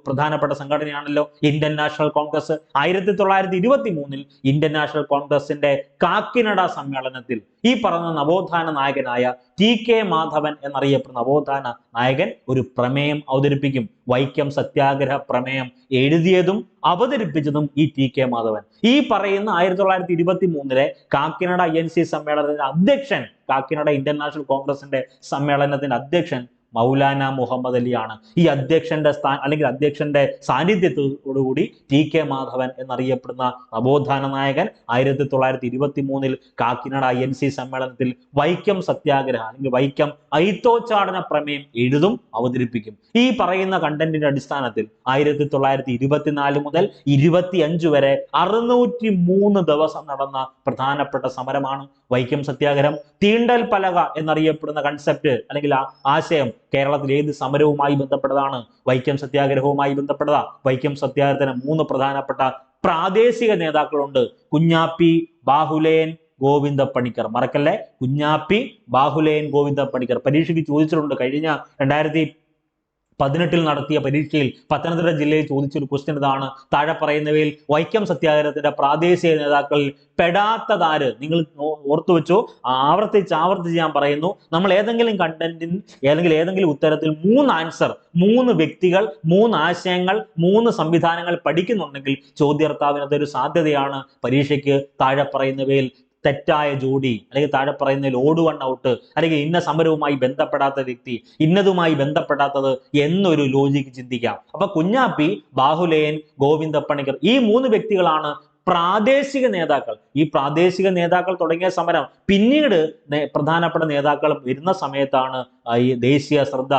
പ്രധാനപ്പെട്ട സംഘടനയാണല്ലോ Indian National Congress. 1923 Indian National കോൺഗ്രസിന്റെ കാക്കിനഡ സമ്മേളനത്തിൽ ഈ പറഞ്ഞ നവോത്ഥാന നായകനായ TK മാധവൻ എന്നറിയപ്പെടുന്ന നവോത്ഥാന നായകൻ ഒരു പ്രമേയം അവതരിപ്പിക്കും. വൈക്കം സത്യാഗ്രഹ പ്രമേയം എഴുതിയതും അവതരിപ്പിച്ചതും ഈ TK മാധവൻ. ഈ പറയുന്ന 1923 കാക്കിനഡ INC സമ്മേളനത്തിന്റെ അധ്യക്ഷൻ, കാക്കിനഡ ഇന്ത്യൻ നാഷണൽ കോൺഗ്രസിന്റെ സമ്മേളനത്തിന്റെ അധ്യക്ഷൻ മൗലാന മുഹമ്മദ് അലിയാണ്. ഈ അധ്യക്ഷന്റെ അധ്യക്ഷന്റെ സാന്നിധ്യത്തോടുകൂടി TK മാധവൻ എന്നറിയപ്പെടുന്ന നവോത്ഥാന നായകൻ 1923 കാക്കിനഡ INC സമ്മേളനത്തിൽ വൈക്കം സത്യാഗ്രഹ വൈക്കം അയിത്തോച്ചാടന പ്രമേയം എഴുതും അവതരിപ്പിക്കും. ഈ പറയുന്ന കണ്ടന്റിന്റെ അടിസ്ഥാനത്തിൽ 1924 മുതൽ 25 വരെ 603 ദിവസം നടന്ന പ്രധാനപ്പെട്ട സമരമാണ് വൈക്കം സത്യാഗ്രഹം. തീണ്ടൽ പലക എന്നറിയപ്പെടുന്ന കൺസെപ്റ്റ് ആശയം കേരളത്തിൽ ഏത് സമരവുമായി ബന്ധപ്പെട്ടതാണ്? വൈക്കം സത്യാഗ്രഹവുമായി ബന്ധപ്പെട്ടതാ. വൈക്കം സത്യാഗ്രഹത്തിന് 3 പ്രധാനപ്പെട്ട പ്രാദേശിക നേതാക്കളുണ്ട്. കുഞ്ഞാപ്പി, ബാഹുലേയൻ, ഗോവിന്ദ പണിക്കർ. മറക്കല്ലേ, കുഞ്ഞാപ്പി, ബാഹുലേയൻ, ഗോവിന്ദ പണിക്കർ. പരീക്ഷയ്ക്ക് ചോദിച്ചിട്ടുണ്ട്. കഴിഞ്ഞ 2018 നടത്തിയ പരീക്ഷയിൽ പത്തനംതിട്ട ജില്ലയിൽ ചോദിച്ചൊരു ക്വസ്റ്റ്യൻ ഇതാണ്: താഴെ പറയുന്നവയിൽ വൈക്കം സത്യാഗ്രഹത്തിന്റെ പ്രാദേശിക നേതാക്കളിൽ പെടാത്തതാര്? നിങ്ങൾ ഓർത്തു വെച്ചോ, ആവർത്തിച്ച് ഞാൻ പറയുന്നു. നമ്മൾ ഏതെങ്കിലും കണ്ടന്റിൽ ഏതെങ്കിലും ഉത്തരത്തിൽ 3 ആൻസർ, 3 വ്യക്തികൾ, 3 ആശയങ്ങൾ, 3 സംവിധാനങ്ങൾ പഠിക്കുന്നുണ്ടെങ്കിൽ ചോദ്യാർത്ഥാവിന് അതൊരു സാധ്യതയാണ്. പരീക്ഷയ്ക്ക് താഴെ പറയുന്നവയിൽ തെറ്റായ ജോഡി താഴെ പറയുന്നതിൽ ഓട് വൺ ഔട്ട് ഇന്ന സമരവുമായി ബന്ധപ്പെടാത്ത വ്യക്തി, ഇന്നതുമായി ബന്ധപ്പെടാത്തത് എന്നൊരു ലോജിക്ക് ചിന്തിക്കാം. അപ്പൊ കുഞ്ഞാപ്പി, ബാഹുലേയൻ, ഗോവിന്ദ പണിക്കർ ഈ 3 വ്യക്തികളാണ് പ്രാദേശിക നേതാക്കൾ. ഈ പ്രാദേശിക നേതാക്കൾ തുടങ്ങിയ സമരം പിന്നീട് പ്രധാനപ്പെട്ട നേതാക്കൾ വരുന്ന സമയത്താണ് ഈ ദേശീയ ശ്രദ്ധ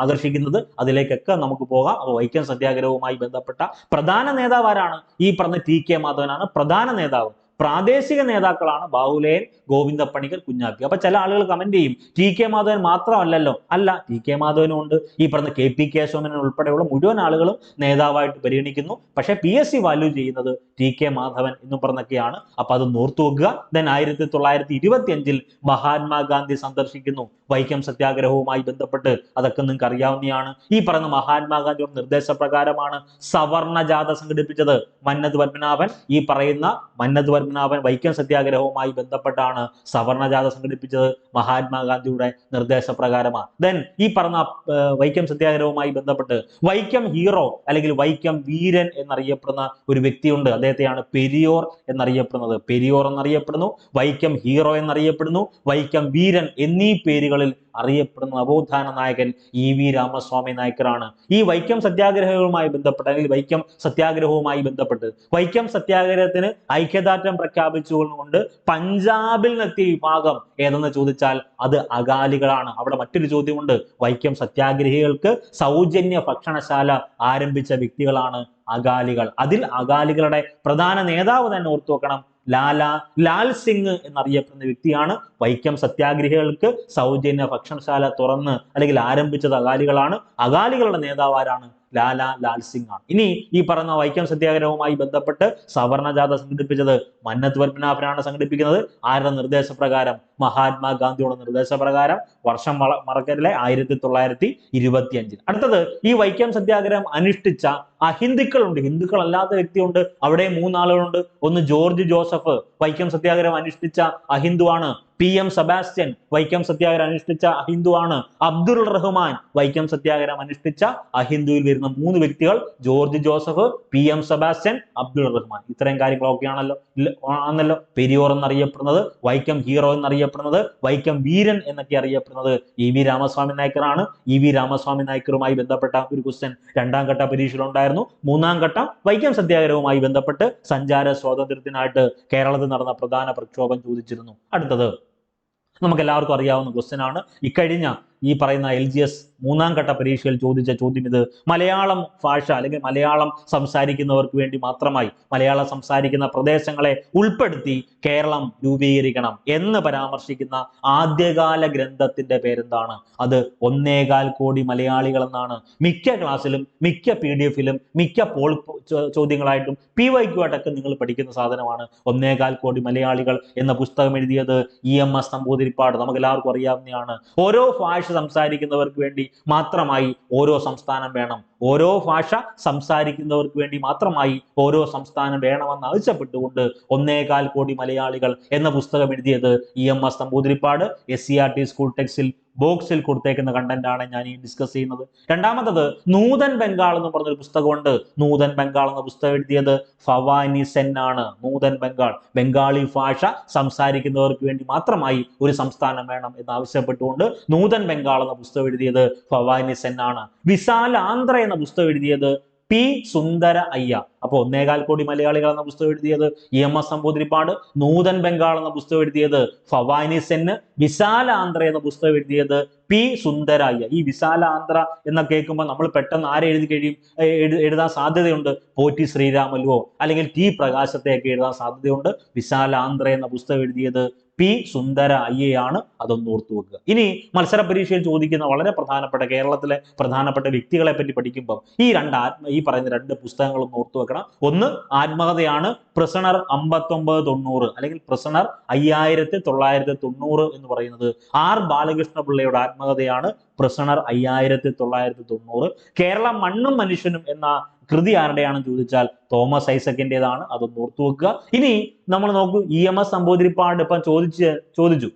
ആകർഷിക്കുന്നത്. അതിലേക്കൊക്കെ നമുക്ക് പോകാം. അപ്പോൾ വൈക്കം സത്യാഗ്രഹവുമായി ബന്ധപ്പെട്ട പ്രധാന നേതാവ് ആരാണ്? ഈ പറഞ്ഞ TK മാധവനാണ് പ്രധാന നേതാവ്. പ്രാദേശിക നേതാക്കളാണ് ബാഹുലേയൻ, ഗോവിന്ദ പണിക്കർ, കുഞ്ഞാപ്പി. അപ്പൊ ചില ആളുകൾ കമന്റ് ചെയ്യും, TK മാധവൻ മാത്രമല്ലല്ലോ. അല്ല, TK മാധവനും ഉണ്ട്. ഈ പറഞ്ഞ KP കേശവൻ ഉൾപ്പെടെയുള്ള മുഴുവൻ ആളുകളും നേതാവായിട്ട് പരിഗണിക്കുന്നു. പക്ഷെ PSC വാല്യൂ ചെയ്യുന്നത് TK മാധവൻ എന്ന് പറഞ്ഞൊക്കെയാണ്. അപ്പൊ അത് ഓർത്തു വെക്കുക. ദെൻ 1925 മഹാത്മാഗാന്ധി സന്ദർശിക്കുന്നു വൈക്കം സത്യാഗ്രഹവുമായി ബന്ധപ്പെട്ട്. അതൊക്കെ നിങ്ങൾക്ക് അറിയാവുന്നതാണ്. ഈ പറയുന്ന മഹാത്മാഗാന്ധിയുടെ നിർദ്ദേശപ്രകാരമാണ് സവർണ ജാഥ സംഘടിപ്പിച്ചത്. മന്നത്ത് പത്മനാഭൻ, ഈ പറയുന്ന മന്നത്ത് പത്മനാഭൻ വൈക്കം സത്യാഗ്രഹവുമായി ബന്ധപ്പെട്ടാണ് സവർണ ജാഥ സംഘടിപ്പിച്ചത്. മഹാത്മാഗാന്ധിയുടെ നിർദ്ദേശപ്രകാരമാണ്. ദെൻ ഈ പറഞ്ഞ വൈക്കം സത്യാഗ്രഹവുമായി ബന്ധപ്പെട്ട് വൈക്കം ഹീറോ വൈക്കം വീരൻ എന്നറിയപ്പെടുന്ന ഒരു വ്യക്തിയുണ്ട്. അദ്ദേഹത്തെയാണ് പെരിയോർ എന്നറിയപ്പെടുന്നു, വൈക്കം ഹീറോ എന്നറിയപ്പെടുന്നു, വൈക്കം വീരൻ എന്നീ പേരുകളിൽ അറിയപ്പെടുന്ന നവോത്ഥാന നായകൻ EV രാമസ്വാമി നായ്ക്കറാണ്. ഈ വൈക്കം സത്യാഗ്രഹവുമായി ബന്ധപ്പെട്ട് വൈക്കം സത്യാഗ്രഹവുമായി ബന്ധപ്പെട്ട് വൈക്കം സത്യാഗ്രഹത്തിന് ഐക്യദാർഢ്യം പ്രഖ്യാപിച്ചുകൊണ്ട് പഞ്ചാബിൽ നിന്നെത്തിയ വിഭാഗം ഏതെന്ന് ചോദിച്ചാൽ അത് അകാലികളാണ്. അവിടെ മറ്റൊരു ചോദ്യമുണ്ട്. വൈക്കം സത്യാഗ്രഹികൾക്ക് സൗജന്യ ഭക്ഷണശാല ആരംഭിച്ച വ്യക്തികളാണ് അകാലികൾ. അതിൽ അകാലികളുടെ പ്രധാന നേതാവ് തന്നെ ഓർത്തു വെക്കണം, ലാൽ സിംഗ് എന്നറിയപ്പെടുന്ന വ്യക്തിയാണ്. വൈക്കം സത്യാഗ്രഹികൾക്ക് സൗജന്യ ഭക്ഷണശാല തുറന്ന് ആരംഭിച്ചത് അകാലികളാണ്. അകാലികളുടെ നേതാവ് ആരാണ്? ലാൽ സിംഗ് ആണ്. ഇനി ഈ പറഞ്ഞ വൈക്കം സത്യാഗ്രഹവുമായി ബന്ധപ്പെട്ട് സവർണ ജാഥ സംഘടിപ്പിച്ചത് മന്നത്ത് പത്മനാഭനാണ് സംഘടിപ്പിക്കുന്നത്. ആരുടെ നിർദ്ദേശപ്രകാരം? മഹാത്മാഗാന്ധിയുടെ നിർദ്ദേശപ്രകാരം. വർഷം മറക്കരുത്, 1925. അടുത്തത്, ഈ വൈക്കം സത്യാഗ്രഹം അനുഷ്ഠിച്ച അഹിന്ദുക്കളുണ്ട്, ഹിന്ദുക്കൾ അല്ലാത്ത വ്യക്തിയുണ്ട്. അവിടെ 3 ആളുകളുണ്ട്. ഒന്ന് ജോർജ് ജോസഫ്, വൈക്കം സത്യാഗ്രഹം അനുഷ്ഠിച്ച അഹിന്ദുവാണ്. PM സെബാസ്റ്റ്യൻ, വൈക്കം സത്യാഗ്രഹം അനുഷ്ഠിച്ച അഹിന്ദുവാണ്. അബ്ദുൾ റഹ്മാൻ, വൈക്കം സത്യാഗ്രഹം അനുഷ്ഠിച്ച അഹിന്ദുവിൽ വരുന്ന 3 വ്യക്തികൾ: George Joseph, PM Sebastian, Abdul Rahman. ഇത്രയും കാര്യങ്ങളൊക്കെയാണല്ലോ. പെരിയോർ എന്നറിയപ്പെടുന്നത്, വൈക്കം ഹീറോ എന്നറിയപ്പെടുന്നത്, വൈക്കം വീരൻ എന്നൊക്കെ അറിയപ്പെടുന്നത് EV രാമസ്വാമി നായ്ക്കറാണ്. EV രാമസ്വാമി നായ്ക്കറുമായി ബന്ധപ്പെട്ട ഒരു ക്വസ്റ്റ്യൻ 2ാം ഘട്ട പരീക്ഷയിൽ ഉണ്ടായിരുന്നു. 3ാം ഘട്ടം വൈക്കം സത്യാഗ്രഹവുമായി ബന്ധപ്പെട്ട് സഞ്ചാര സ്വാതന്ത്ര്യത്തിനായിട്ട് കേരളത്തിൽ നടന്ന പ്രധാന പ്രക്ഷോഭം ചോദിച്ചിരുന്നു. അടുത്തത് നമുക്ക് എല്ലാവർക്കും അറിയാവുന്ന ക്വസ്റ്റ്യൻ ആണ്. ഇക്കഴിഞ്ഞ ഈ പറയുന്ന LGS 3ാം ഘട്ട പരീക്ഷയിൽ ചോദിച്ച ചോദ്യം ഇത്. മലയാളം ഭാഷ അല്ലെങ്കിൽ മലയാളം സംസാരിക്കുന്നവർക്ക് വേണ്ടി മാത്രമായി മലയാളം സംസാരിക്കുന്ന പ്രദേശങ്ങളെ ഉൾപ്പെടുത്തി കേരളം രൂപീകരിക്കണം എന്ന് പരാമർശിക്കുന്ന ആദ്യകാല ഗ്രന്ഥത്തിന്റെ പേരെന്താണ്? അത് 1.25 കോടി മലയാളികൾ എന്നാണ്. മിക്ക ക്ലാസ്സിലും മിക്ക PDF-ലും മിക്ക പോൾ ചോദ്യങ്ങളായിട്ടും PYQ ആയിട്ടൊക്കെ നിങ്ങൾ പഠിക്കുന്ന സാധനമാണ് 1.25 കോടി മലയാളികൾ എന്ന പുസ്തകം എഴുതിയത് EMS നമ്പൂതിരിപ്പാട്. നമുക്ക് എല്ലാവർക്കും അറിയാവുന്നതാണ്. ഓരോ ഭാഷ സംസാരിക്കുന്നവർക്ക് വേണ്ടി മാത്രമായി ഓരോ സംസ്ഥാനം വേണം. ഓരോ ഭാഷ സംസാരിക്കുന്നവർക്ക് വേണ്ടി മാത്രമായി ഓരോ സംസ്ഥാനം വേണമെന്ന് ആവശ്യപ്പെട്ടുകൊണ്ട് 1.25 കോടി മലയാളികൾ എന്ന പുസ്തകം എഴുതിയത് EMS നമ്പൂതിരിപ്പാട്. SCERT സ്കൂൾ ടെക്സ്റ്റിൽ ബോക്സിൽ കൊടുത്തേക്കുന്ന കണ്ടന്റ് ആണ് ഞാൻ ഈ ഡിസ്കസ് ചെയ്യുന്നത്. രണ്ടാമത്തത് നൂതൻ ബംഗാൾ എന്ന് പറഞ്ഞൊരു പുസ്തകമുണ്ട്. നൂതൻ ബംഗാൾ എന്ന പുസ്തകം എഴുതിയത് ഭവാനി സെൻ ആണ്. നൂതൻ ബംഗാൾ, ബംഗാളി ഭാഷ സംസാരിക്കുന്നവർക്ക് വേണ്ടി മാത്രമായി ഒരു സംസ്ഥാനം വേണം എന്ന് ആവശ്യപ്പെട്ടുകൊണ്ട് നൂതൻ ബംഗാൾ എന്ന പുസ്തകം എഴുതിയത് ഭവാനി സെൻ ആണ്. വിശാല ആന്ധ്ര എന്ന പുസ്തകം എഴുതിയത് P. സുന്ദര അയ്യ. അപ്പോൾ 1.25 കോടി മലയാളികൾ എന്ന പുസ്തകം എഴുതിയത് EMS നമ്പൂതിരിപ്പാട്. നൂതൻ ബംഗാൾ എന്ന പുസ്തകം എഴുതിയത് ഭവാനി സെന്ന്. വിശാല ആന്ധ്ര എന്ന പുസ്തകം എഴുതിയത് P. സുന്ദര അയ്യ. ഈ വിശാല ആന്ധ്ര എന്ന് കേൾക്കുമ്പോൾ നമ്മൾ പെട്ടെന്ന് ആരെ എഴുതാൻ സാധ്യതയുണ്ട്? പോറ്റി ശ്രീരാമലുവോ അല്ലെങ്കിൽ T. പ്രകാശത്തെയൊക്കെ എഴുതാൻ സാധ്യതയുണ്ട്. വിശാല ആന്ധ്ര എന്ന പുസ്തകം എഴുതിയത് P. സുന്ദര അയ്യയാണ്. അതൊന്ന് ഓർത്തു വെക്കുക. ഇനി മത്സര പരീക്ഷയിൽ ചോദിക്കുന്ന വളരെ പ്രധാനപ്പെട്ട കേരളത്തിലെ പ്രധാനപ്പെട്ട വ്യക്തികളെ പറ്റി പഠിക്കുമ്പോൾ ഈ പറയുന്ന 2 പുസ്തകങ്ങളും ഓർത്തു വെക്കണം. ഒന്ന് ആത്മകഥയാണ്, പ്രിസണർ 5990 അല്ലെങ്കിൽ പ്രിസണർ 5990 എന്ന് പറയുന്നത് R. ബാലകൃഷ്ണ പിള്ളയുടെ ആത്മകഥയാണ്. പ്രിസണർ 5990. കേരളം മണ്ണും മനുഷ്യനും എന്ന കൃതി ആരുടെയാണെന്ന് ചോദിച്ചാൽ തോമസ് ഐസക്കിൻ്റെതാണ്. അതൊന്ന് ഓർത്തു വെക്കുക. ഇനി നമ്മൾ നോക്കൂ, EMS നമ്പൂതിരിപ്പാട് ഇപ്പം ചോദിച്ചു.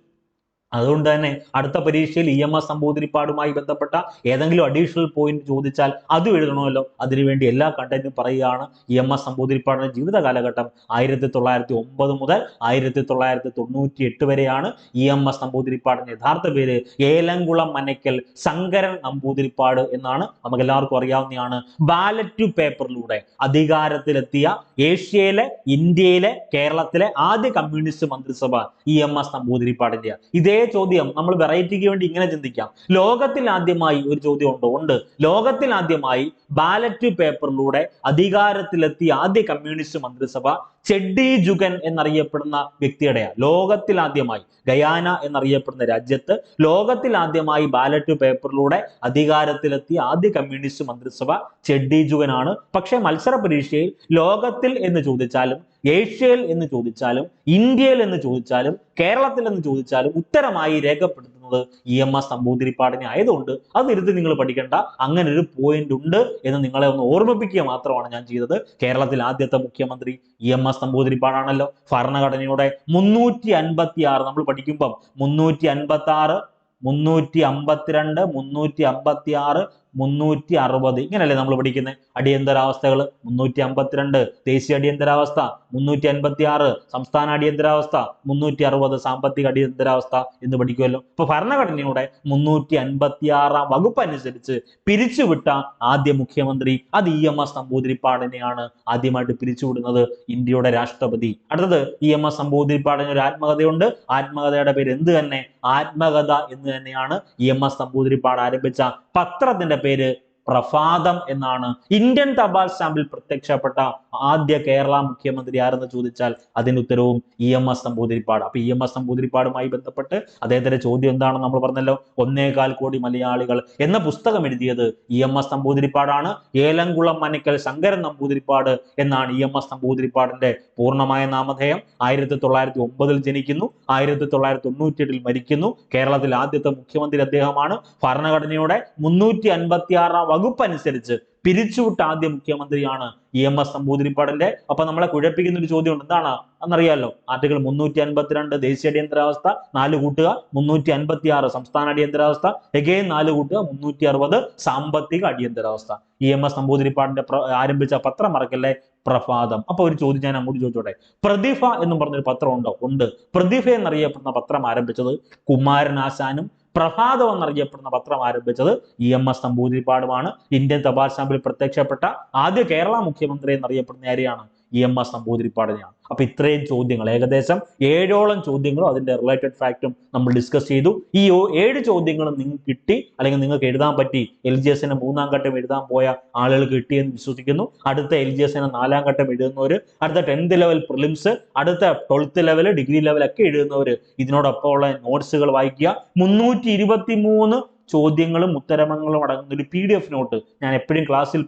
അതുകൊണ്ട് തന്നെ അടുത്ത പരീക്ഷയിൽ EMS നമ്പൂതിരിപ്പാടുമായി ബന്ധപ്പെട്ട ഏതെങ്കിലും അഡീഷണൽ പോയിന്റ് ചോദിച്ചാൽ അതും എഴുതണമല്ലോ. അതിനുവേണ്ടി എല്ലാ കണ്ടന്റും പറയുകയാണ്. EMS നമ്പൂതിരിപ്പാടിന്റെ ജീവിത കാലഘട്ടം 1909 മുതൽ 1998 വരെയാണ്. EMS നമ്പൂതിരിപ്പാടിന്റെ യഥാർത്ഥ പേര് ഏലംകുളം മനയ്ക്കൽ ശങ്കരൻ നമ്പൂതിരിപ്പാട് എന്നാണ്. നമുക്ക് എല്ലാവർക്കും അറിയാവുന്നതാണ്. ബാലറ്റ് പേപ്പറിലൂടെ അധികാരത്തിലെത്തിയ ഏഷ്യയിലെ, ഇന്ത്യയിലെ, കേരളത്തിലെ ആദ്യ കമ്മ്യൂണിസ്റ്റ് മന്ത്രിസഭ EMS നമ്പൂതിരിപ്പാടിന്റെ. ഇതേ ചോദ്യം നമ്മൾ വെറൈറ്റിക്ക് വേണ്ടി ഇങ്ങനെ ചിന്തിക്കാം. ലോകത്തിൽ ആദ്യമായി ഒരു ചോദ്യം ഉണ്ട്. ലോകത്തിൽ ആദ്യമായി ബാലറ്റ് പേപ്പറിലൂടെ അധികാരത്തിലെത്തിയ ആദ്യ കമ്മ്യൂണിസ്റ്റ് മന്ത്രിസഭ ചെഡ്ഡി ജുഗൻ എന്നറിയപ്പെടുന്ന വ്യക്തിയുടെയാണ്. ലോകത്തിൽ ആദ്യമായി ഗയാന എന്നറിയപ്പെടുന്ന രാജ്യത്ത് ലോകത്തിൽ ആദ്യമായി ബാലറ്റ് പേപ്പറിലൂടെ അധികാരത്തിലെത്തിയ ആദ്യ കമ്മ്യൂണിസ്റ്റ് മന്ത്രിസഭ ചെഡ്ഡി ജുഗൻ ആണ്. പക്ഷേ മത്സര പരീക്ഷയിൽ ലോകത്തിൽ എന്ന് ചോദിച്ചാലും, ഏഷ്യയിൽ എന്ന് ചോദിച്ചാലും, ഇന്ത്യയിൽ എന്ന് ചോദിച്ചാലും, കേരളത്തിൽ എന്ന് ചോദിച്ചാലും ഉത്തരമായി രേഖപ്പെടുത്തുന്നത് EMS നമ്പൂതിരിപ്പാടിനെ ആയതുകൊണ്ട് അത് ഇരുത്തി നിങ്ങൾ പഠിക്കേണ്ട. അങ്ങനെ ഒരു പോയിന്റ് ഉണ്ട് എന്ന് നിങ്ങളെ ഒന്ന് ഓർമ്മിപ്പിക്കുക മാത്രമാണ് ഞാൻ ചെയ്തത്. കേരളത്തിൽ ആദ്യത്തെ മുഖ്യമന്ത്രി EMS നമ്പൂതിരിപ്പാടാണല്ലോ. ഭരണഘടനയുടെ 356 നമ്മൾ പഠിക്കുമ്പം 356, 352, 356, 360 ഇങ്ങനെയല്ലേ നമ്മൾ പഠിക്കുന്നത്. അടിയന്തരാവസ്ഥകൾ 352, ദേശീയ അടിയന്തരാവസ്ഥ 356, സംസ്ഥാന അടിയന്തരാവസ്ഥ 360, സാമ്പത്തിക അടിയന്തരാവസ്ഥ എന്ന് പഠിക്കുമല്ലോ. അപ്പൊ ഭരണഘടനയുടെ 356 വകുപ്പ് അനുസരിച്ച് പിരിച്ചുവിട്ട ആദ്യ മുഖ്യമന്ത്രി അത് EMS നമ്പൂതിരിപ്പാടിനെയാണ്. ആദ്യമായിട്ട് പിരിച്ചുവിടുന്നത് ഇന്ത്യയുടെ രാഷ്ട്രപതി. അടുത്തത് EMS നമ്പൂതിരിപ്പാടിന് ഒരു ആത്മകഥയുണ്ട്. ആത്മകഥയുടെ പേര് എന്ത് തന്നെ? ആത്മകഥ എന്ന് തന്നെയാണ്. EMS നമ്പൂതിരിപ്പാട് ആരംഭിച്ച പത്രത്തിന്റെ പേര് പ്രഭാതം എന്നാണ്. ഇന്ത്യൻ തപാൽ സ്റ്റാമ്പിൽ പ്രത്യക്ഷപ്പെട്ട ആദ്യ കേരള മുഖ്യമന്ത്രി ആരെന്ന് ചോദിച്ചാൽ അതിന് ഉത്തരവും EMS നമ്പൂതിരിപ്പാട്. അപ്പൊ EMS നമ്പൂതിരിപ്പാടുമായി ബന്ധപ്പെട്ട് അദ്ദേഹത്തിന്റെ ചോദ്യം എന്താണെന്ന് നമ്മൾ പറഞ്ഞല്ലോ. 1.25 കോടി മലയാളികൾ എന്ന പുസ്തകം എഴുതിയത് EMS നമ്പൂതിരിപ്പാടാണ്. ഏലംകുളം മനയ്ക്കൽ ശങ്കരൻ നമ്പൂതിരിപ്പാട് എന്നാണ് EMS നമ്പൂതിരിപ്പാടിന്റെ പൂർണ്ണമായ നാമധേയം. 1909 ജനിക്കുന്നു, 1998 മരിക്കുന്നു. കേരളത്തിൽ ആദ്യത്തെ മുഖ്യമന്ത്രി അദ്ദേഹമാണ്. ഭരണഘടനയുടെ 356 വകുപ്പ് അനുസരിച്ച് പിരിച്ചുവിട്ട ആദ്യ മുഖ്യമന്ത്രിയാണ് EMS നമ്പൂതിരിപ്പാടിന്റെ. അപ്പൊ നമ്മളെ കുഴപ്പിക്കുന്ന ഒരു ചോദ്യം ഉണ്ട്. എന്താണ് എന്നറിയാലോ? ആർട്ടിക്കിൾ 352 ദേശീയ അടിയന്തരാവസ്ഥ 4 കൂട്ടുക, 356 സംസ്ഥാന അടിയന്തരാവസ്ഥ, എഗെയിൻ 4 കൂട്ടുക, 360 സാമ്പത്തിക അടിയന്തരാവസ്ഥ. EMS നമ്പൂതിരിപ്പാടിന്റെ ആരംഭിച്ച പത്രം മറക്കല്ലേ, പ്രഭാതം. അപ്പൊ ഒരു ചോദ്യം ഞാൻ അങ്ങോട്ട് ചോദിച്ചോട്ടെ. പ്രതിഭ എന്ന് പറഞ്ഞൊരു പത്രം ഉണ്ടോ? ഉണ്ട്. പ്രതിഭ എന്നറിയപ്പെടുന്ന പത്രം ആരംഭിച്ചത് കുമാരനാശാനും പ്രഭാതം എന്നറിയപ്പെടുന്ന പത്രം ആരംഭിച്ചത് EMS നമ്പൂതിരിപ്പാടുമാണ്. ഇന്ത്യൻ തപാൽ സ്റ്റാമ്പിൽ പ്രത്യക്ഷപ്പെട്ട ആദ്യ കേരള മുഖ്യമന്ത്രി എന്നറിയപ്പെടുന്ന ആരെയാണ്? EMS നമ്പൂതിരിപ്പാടിനെയാണ്. അപ്പൊ ഇത്രയും ചോദ്യങ്ങൾ, ഏകദേശം 7ഓളം ചോദ്യങ്ങളും അതിന്റെ റിലേറ്റഡ് ഫാക്റ്റും നമ്മൾ ഡിസ്കസ് ചെയ്തു. ഈ 7 ചോദ്യങ്ങളും നിങ്ങൾക്ക് കിട്ടി, അല്ലെങ്കിൽ നിങ്ങൾക്ക് എഴുതാൻ പറ്റി. LGS-ന് 3ാം ഘട്ടം എഴുതാൻ പോയ ആളുകൾക്ക് കിട്ടിയെന്ന് വിശ്വസിക്കുന്നു. അടുത്ത LGS-ന് 4ാം ഘട്ടം എഴുതുന്നവർ, അടുത്ത 10th ലെവൽ പ്രിലിംസ്, അടുത്ത 12th ലെവൽ, ഡിഗ്രി ലെവലൊക്കെ എഴുതുന്നവർ ഇതിനോടൊപ്പം ഉള്ള നോട്ട്സുകൾ വായിക്കുക. 323 ചോദ്യങ്ങളും ഉത്തരങ്ങളും അടങ്ങുന്ന ഒരു PDF നോട്ട് ഞാൻ എപ്പോഴും ക്ലാസ്സിൽ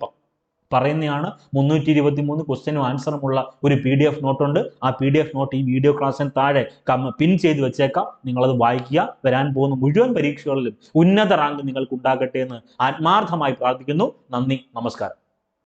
പറയുന്നതാണ്. 323 ക്വസ്റ്റ്യനും ആൻസറുമുള്ള ഒരു PDF നോട്ടുണ്ട്. ആ PDF നോട്ട് ഈ വീഡിയോ ക്ലാസ്സിന് താഴെ പിൻ ചെയ്ത് വെച്ചേക്കാം. നിങ്ങളത് വായിക്കുക. വരാൻ പോകുന്ന മുഴുവൻ പരീക്ഷകളിലും ഉന്നത റാങ്ക് നിങ്ങൾക്ക് ഉണ്ടാകട്ടെ എന്ന് ആത്മാർത്ഥമായി പ്രാർത്ഥിക്കുന്നു. നന്ദി, നമസ്കാരം.